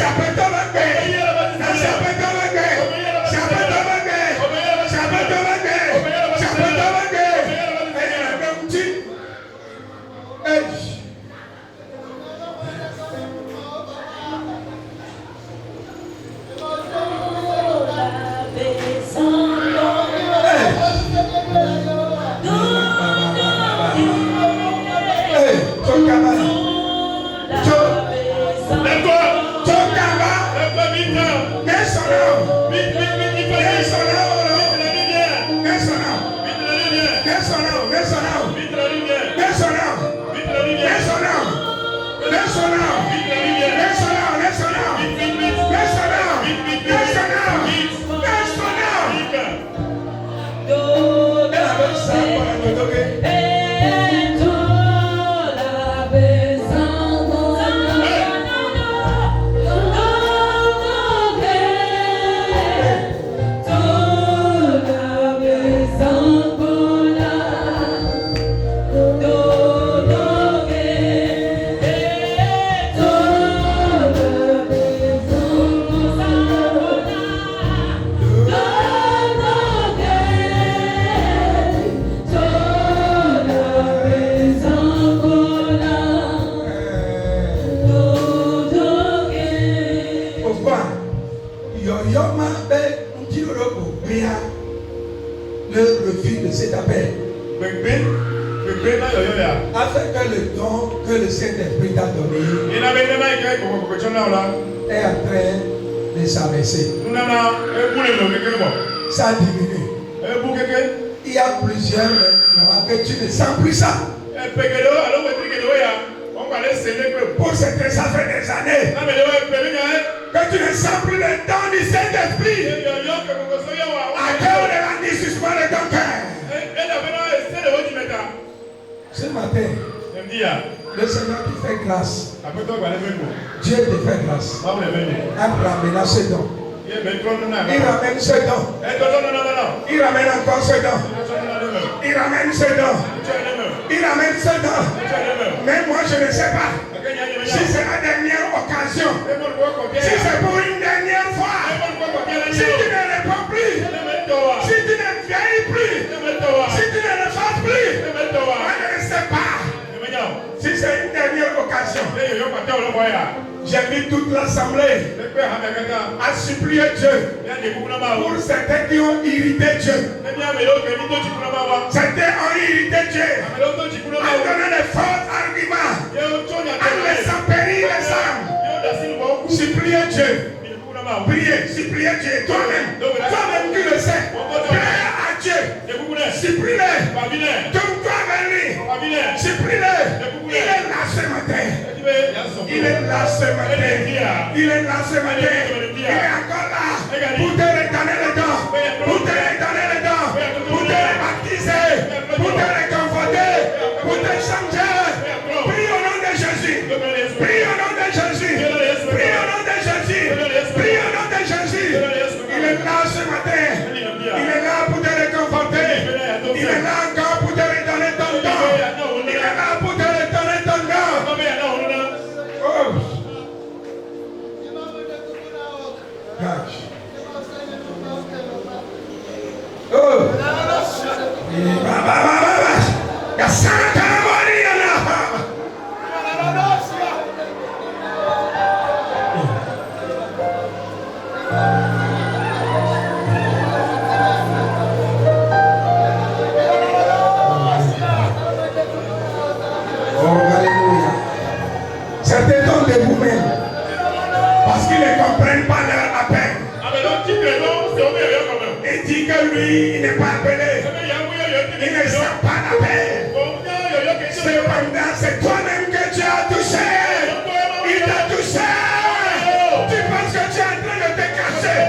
Le refus de cet appel afin que le don que le Saint-Esprit t'a donné est en train de s'abaisser. Ça diminue. Il y a plusieurs moments que tu ne sens plus ça. Pour certains, ça fait des années que tu ne sens plus le don du Saint-Esprit à cause de l'endurcissement de ton cœur. Ce matin, le Seigneur te fait grâce. Dieu te fait grâce. En ramenant ce don. Il ramène ce don. Il ramène encore ce don. Il ramène ce don. Il ramène ce don. Mais moi je ne sais pas si c'est la dernière occasion. Si c'est pour une dernière fois. Si tu ne réponds plus. Si tu ne vieillis plus. Si tu ne le fasses plus. Moi je ne sais pas si c'est une dernière occasion.
J'invite toute l'assemblée à supplier Dieu pour certains qui ont irrité Dieu. Certains ont irrité Dieu en donnant des faux arguments, en laissant périr les âmes. Suppliez Dieu. Priez, suppliez Dieu. Toi-même qui le sais. Prie à Dieu. Supplie-le. Tourne-toi vers lui. Supplie-le. Il est là ce matin. Il est là ce matin. Il est là ce matin. Il est encore là pour te redonner le don. Pour te redonner le don. Pour te baptiser. Pour te réconforter. Pour te changer. Prie au nom de Jésus. Prie au nom de Jésus. Prie au nom de Jésus. Prie au nom de Jésus. Il est là ce matin. Il est là pour te réconforter. Il est là encore pour te redonner ton don. Il est là pour te redonner ton don. Oh. Gosh. Oh. Certains sont de vous-même parce qu'ils ne comprennent pas leur appel. Et dit que lui, il n'est pas appelé. Il ne sent pas l'appel. Cependant, c'est toi-même que tu as touché. Il t'a touché. Tu penses que tu es en train de te cacher.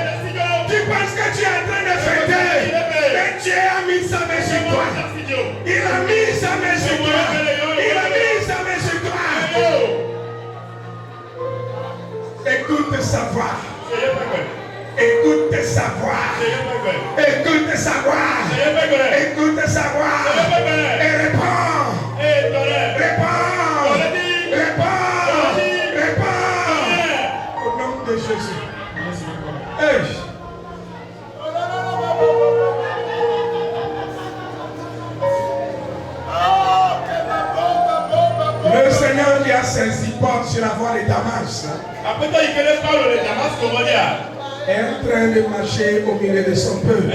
Tu penses que tu es en train de fêter. Mais Dieu a mis sa main sur toi. Il a mis sa main sur toi. Il a mis sa main sur toi. Écoute sa voix. Écoute sa voix. Écoute sa voix. Écoute sa voix. Et réponds. Réponds. Réponds. Au nom de Jésus. Hey. Le Seigneur lui a saisi porte sur la voie de Damas. Est en train de marcher au milieu de son peuple.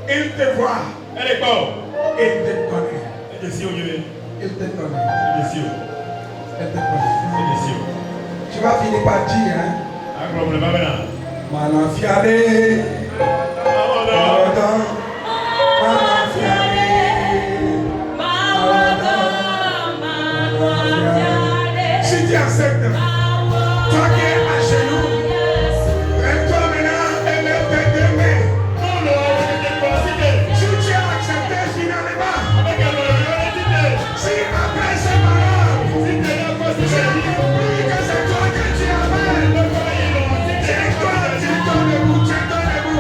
Il te voit. Il te connaît. Il te connaît. Il te connaît. Tu vas finir par dire, hein? Manafiale. Si tu acceptes, toi qui es à genoux, lève-toi maintenant et lève tes deux mains. Si tu as accepté finalement, si après ces paroles, j'ai compris que c'est toi que tu appelles, tiens-toi debout, tiens-toi debout.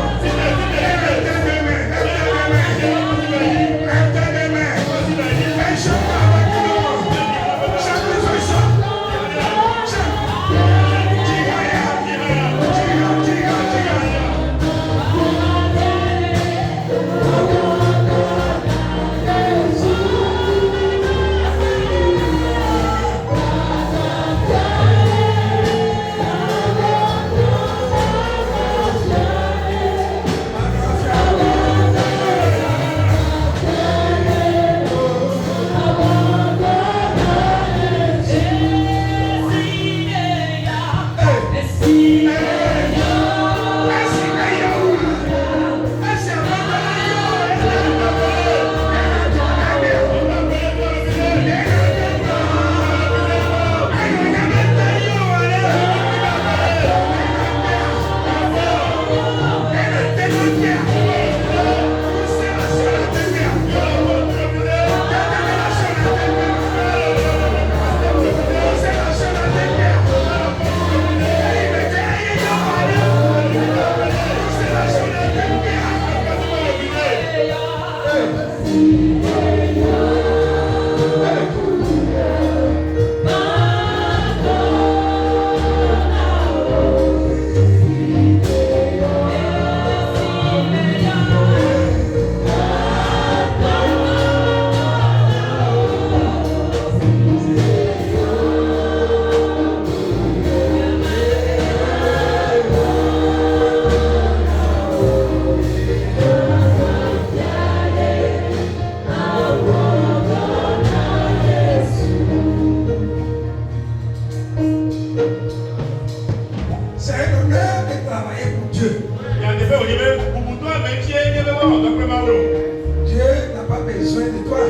Dieu n'a pas besoin de toi.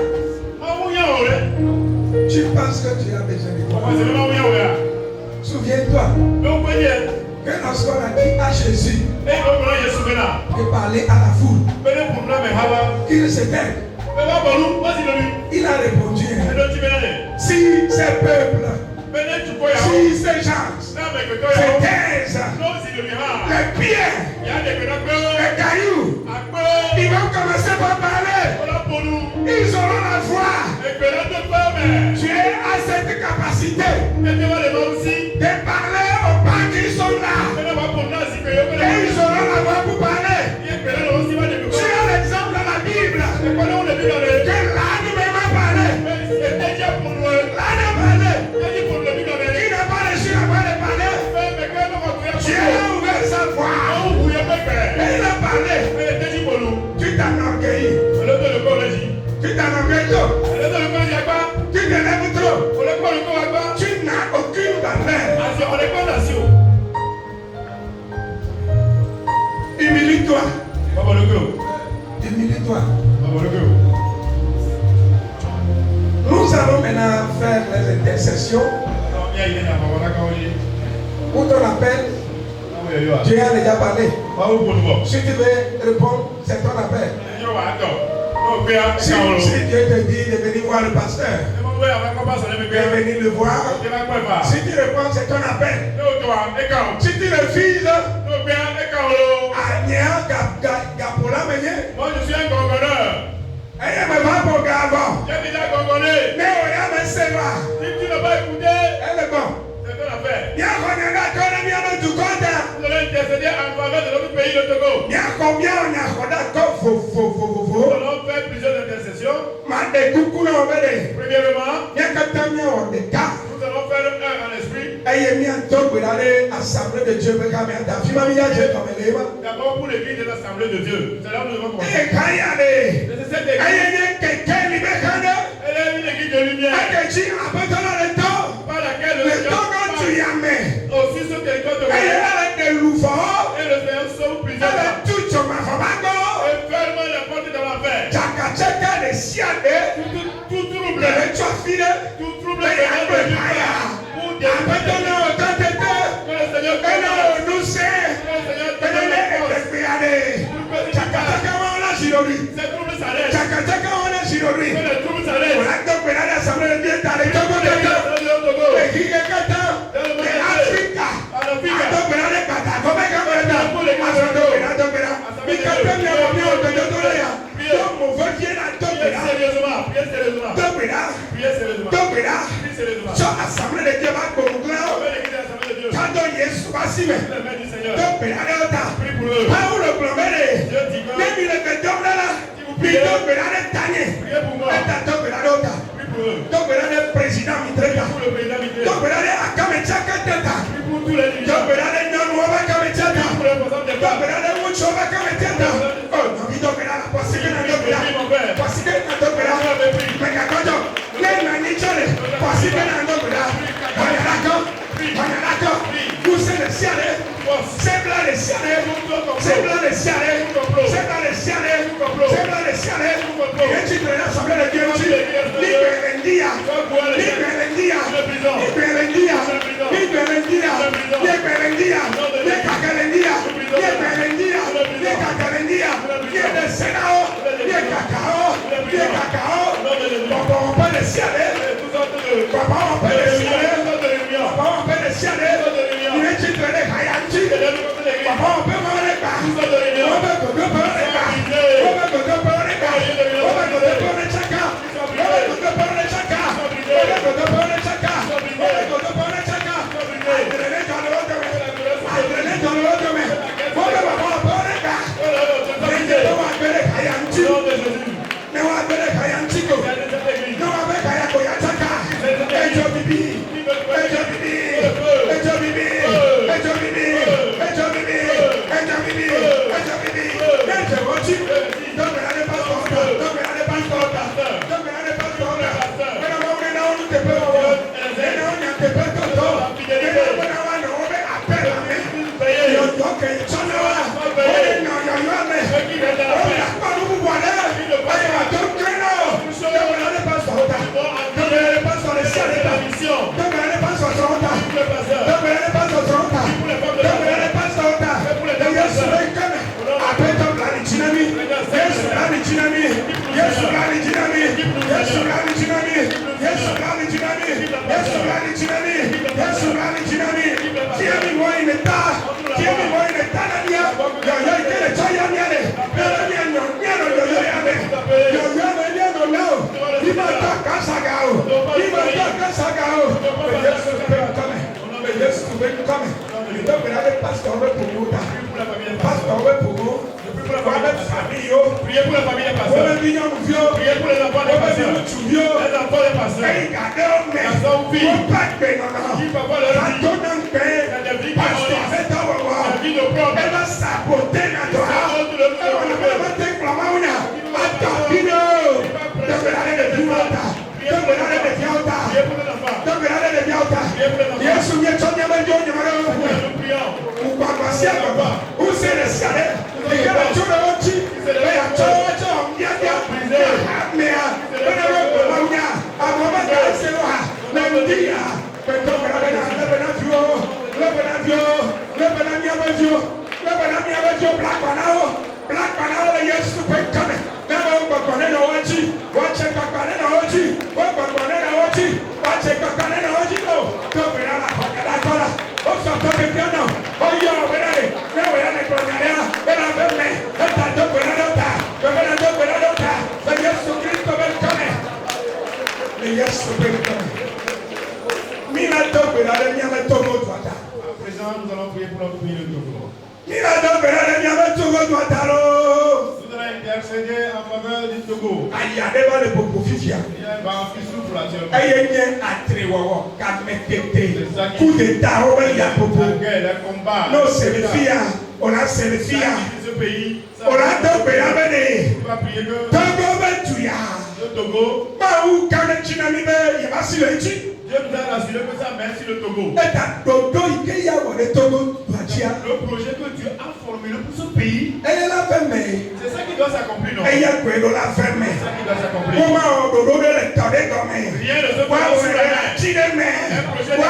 Tu penses que Dieu a besoin de toi. Souviens-toi que lorsqu'on a dit à Jésus de parler à la foule, qu'il se taise, il a répondu, si ces peuples, si ces gens se taisent, les pierres, les cailloux, ils vont commencer par parler. Ils auront la foi. Dieu a cette capacité de parler aux pas qui sont là. Et ils auront la voix pour parler. Tu as l'exemple dans la Bible que l'âne même a parlé. L'âne a parlé. Il n'a pas reçu la voix de parler. Dieu a ouvert sa voix. Et il a parlé. Tu t'enorgueillis. Tu t'enorgueillis trop. Tu t'élèves trop. Tu n'as aucune valeur. Humilie-toi. Humilie-toi. Nous allons maintenant faire les intercessions pour ton appel. Dieu a déjà parlé. Si tu veux répondre, c'est ton appel. Si Dieu te dit de venir voir le pasteur, de venir le voir, si tu réponds, c'est ton appel. Si tu refuses, moi je suis un gongonneur. Mais si tu n'as pas écouté, c'est ton affaire. Vous allez intercéder en faveur de notre pays, le Togo. Nous allons faire plusieurs intercessions. Premièrement, nous allons faire un en esprit. D'abord pour l'église de l'Assemblée de Dieu. C'est là où nous devons commencer. Elle est une église de lumière. Par laquelle le temps aussi ce territoire de et le Seigneur sauve plusieurs gens. Et ferme la porte de l'enfer. Tout trouble. Tout trouble.
Okay,
Priez pour la famille des pasteurs. Priez pour les enfants des pasteurs. Les enfants des pasteurs. Garçons ou filles. Qui parfois leur vie. Il y a des vies qui maudissent. Des vies de propre. Elle va saboter la Torah. Nous allons prier pour notre pays, le Togo. Nous allons intercéder en faveur du Togo. Il y a un vent qui souffle actuellement. Coup d'État, les combats. Non, c'est le FIA. On a c'est le FIA. Ce pays. On a deux pays à venir. On va prier que le Togo. Dieu nous a rassuré que ça mène sur le Togo. Le projet que Dieu a formulé pour ce pays, c'est ça qui doit s'accomplir. Non? C'est ça qui doit s'accomplir. Rien ne se passe sur la main. Un projet de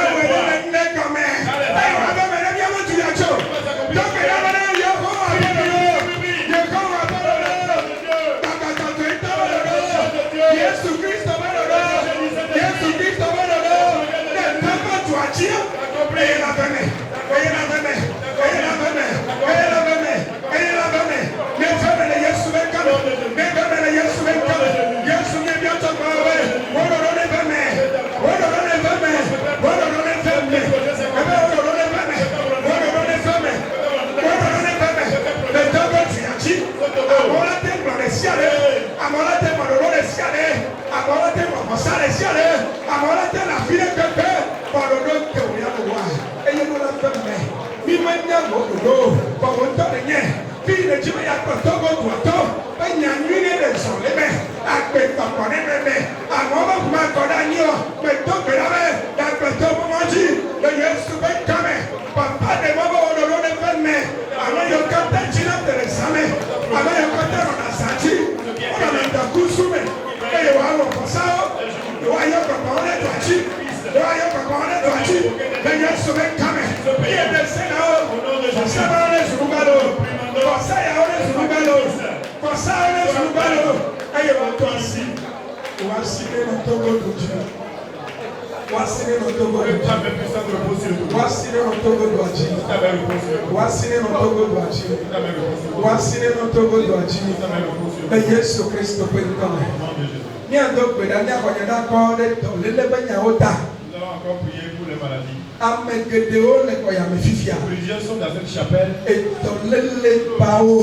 Plusieurs sont dans cette chapelle.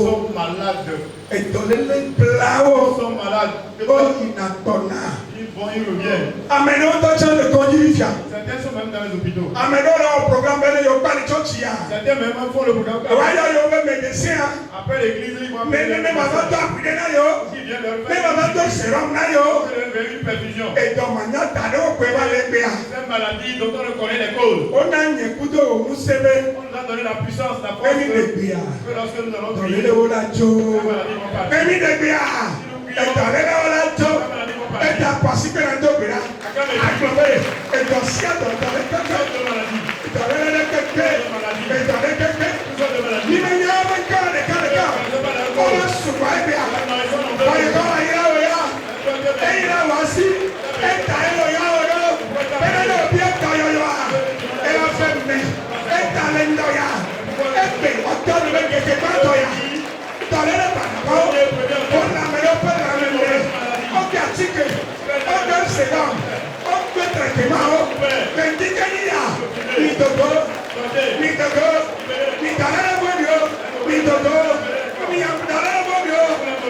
Sont malades. Sont malades. Ils vont, ils reviennent. Certains sont même dans les hôpitaux. Certains même font le programme. Après l'église, ils vont appeler les qui viennent leur faire une perfusion. Cette maladie dont on connaît les causes. On nous a donné la puissance, la force. Que lorsque nous allons prier, les maladies vont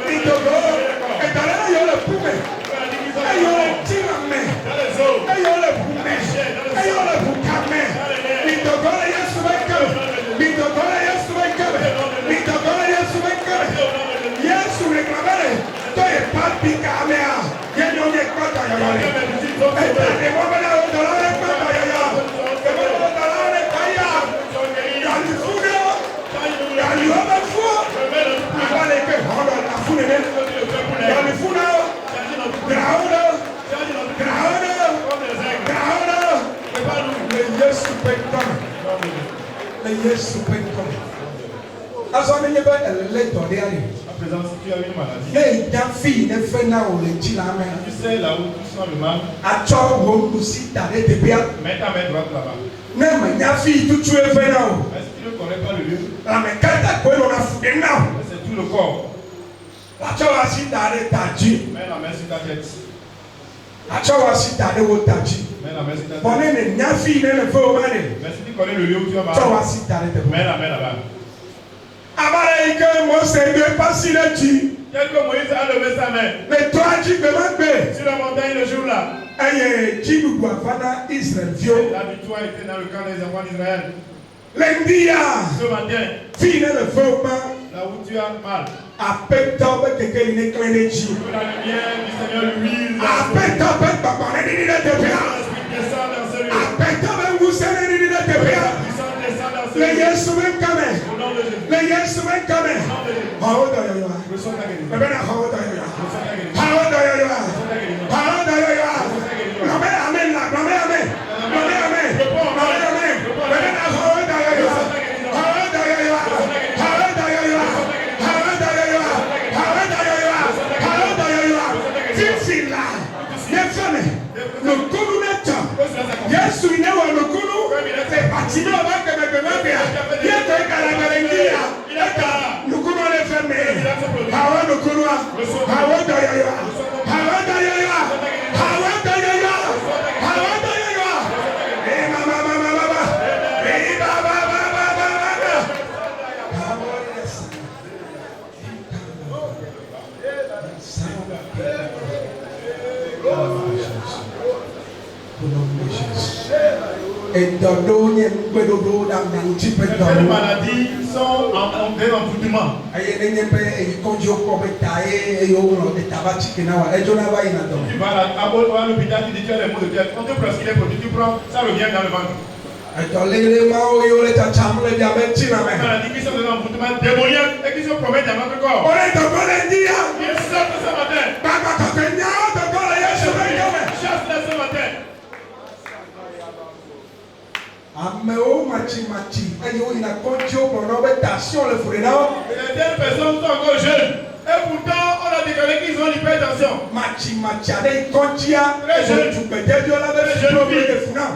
Mitogo Tu sais là où tu sens le mal. Mets ta main droite là-bas. Est-ce que tu ne connais pas le lieu? C'est tout le corps. Mets la main sur ta tête. Mets la main sur ta tête. Mais si tu connais le lieu où tu vas marcher, mets la main là-bas. Tel que Moïse a levé sa main sur la montagne le jour là. La victoire était dans le camp des enfants d'Israël. Ce matin, là où tu as mal, que la lumière du Seigneur l'huile. L'Esprit descend dans ce lieu. Au nom de Jésus. Reçois ta guérison.
Et dans les
maladies sont en envoûtement. Tu vas à l'hôpital, tu dis tu as les maux de tête. On te prescrit les produits, tu prends, ça revient dans le ventre. Maladies qui sont dans l'envoûtement démoniaque et qui se promènent dans notre corps. Ils sortent ce matin. Chasse-les ce matin.
Améo machi ayo ina konjo bono tension le frena.
Certaines personnes sont encore jeunes et pourtant on a déclaré qu'ils ont l'hypertension.
Machi ale konjia très jeune tu peux dire la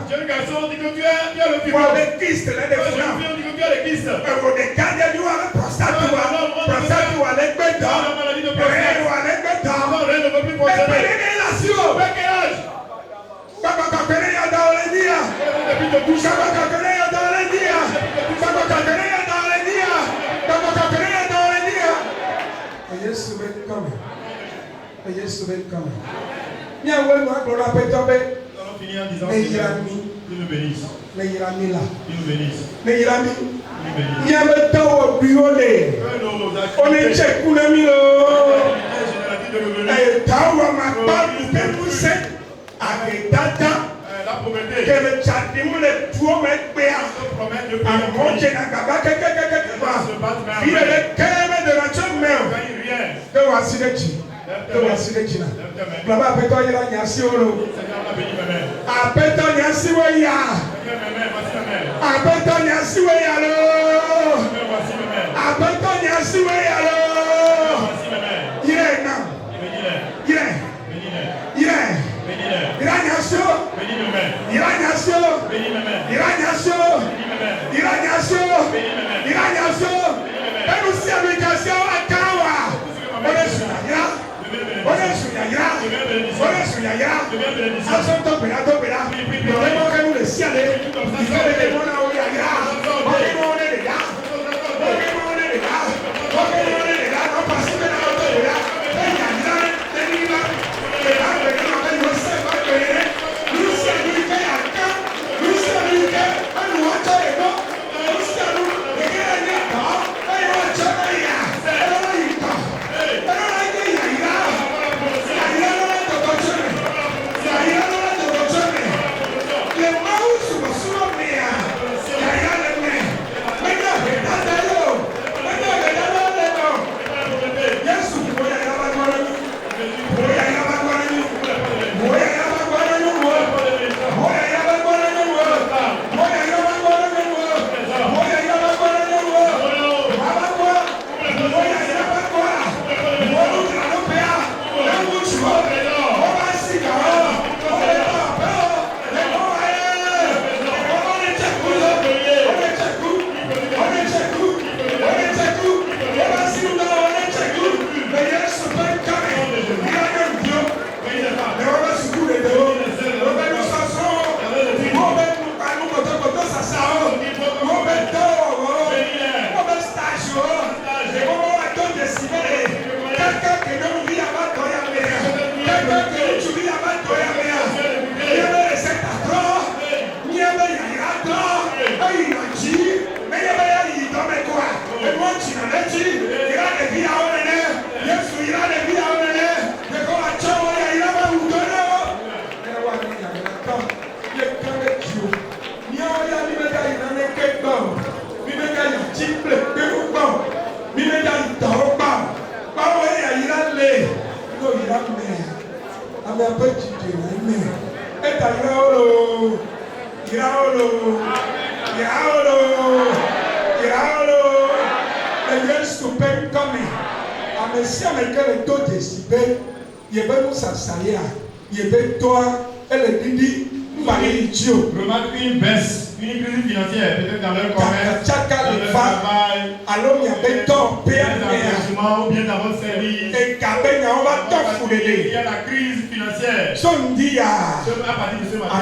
jeune
garçon dit que tu as le fibrome.
Le kyste là des frena.
On dit que tu as le kyste.
On de garder nous avec prostate ou avec bêta.
La maladie de prostate.
Ou avec bêta.
Non, rien ne peut plus fonctionner.
Avec quel âge? Papa kakene ya daolenia.
Depuis de bouche.
Papa kakene ya daolenia. Papa kakene ya daolenia. Papa kakene ya daolenia. Yesu be coming. Yesu be coming. Mia we mo agbora petobe.
On finit en disant
Dieu
nous bénisse.
Dieu nous
bénisse.
Mia be tawo biole. On est check kunami lo. Tawo ma ba pe muse. Agedada
la pauvreté
que le chadimu le tuo me pea amoche na gaba que il est calme de la chôme que voici le chi na baba peto ira nyasi oro apeto nyasi we ya apeto nyasi we ya lo apeto nyasi we ya lo ire na ire The years to be coming. I'm a son of God. Don't just be. You better s'asseoir. You better toi. Elle dit.
Remarque une baisse, une crise financière, peut-être dans leur commerce, dans leur travail,
alors il y a des temps,
ou bien dans votre service. Il y a la crise financière. À partir de ce matin,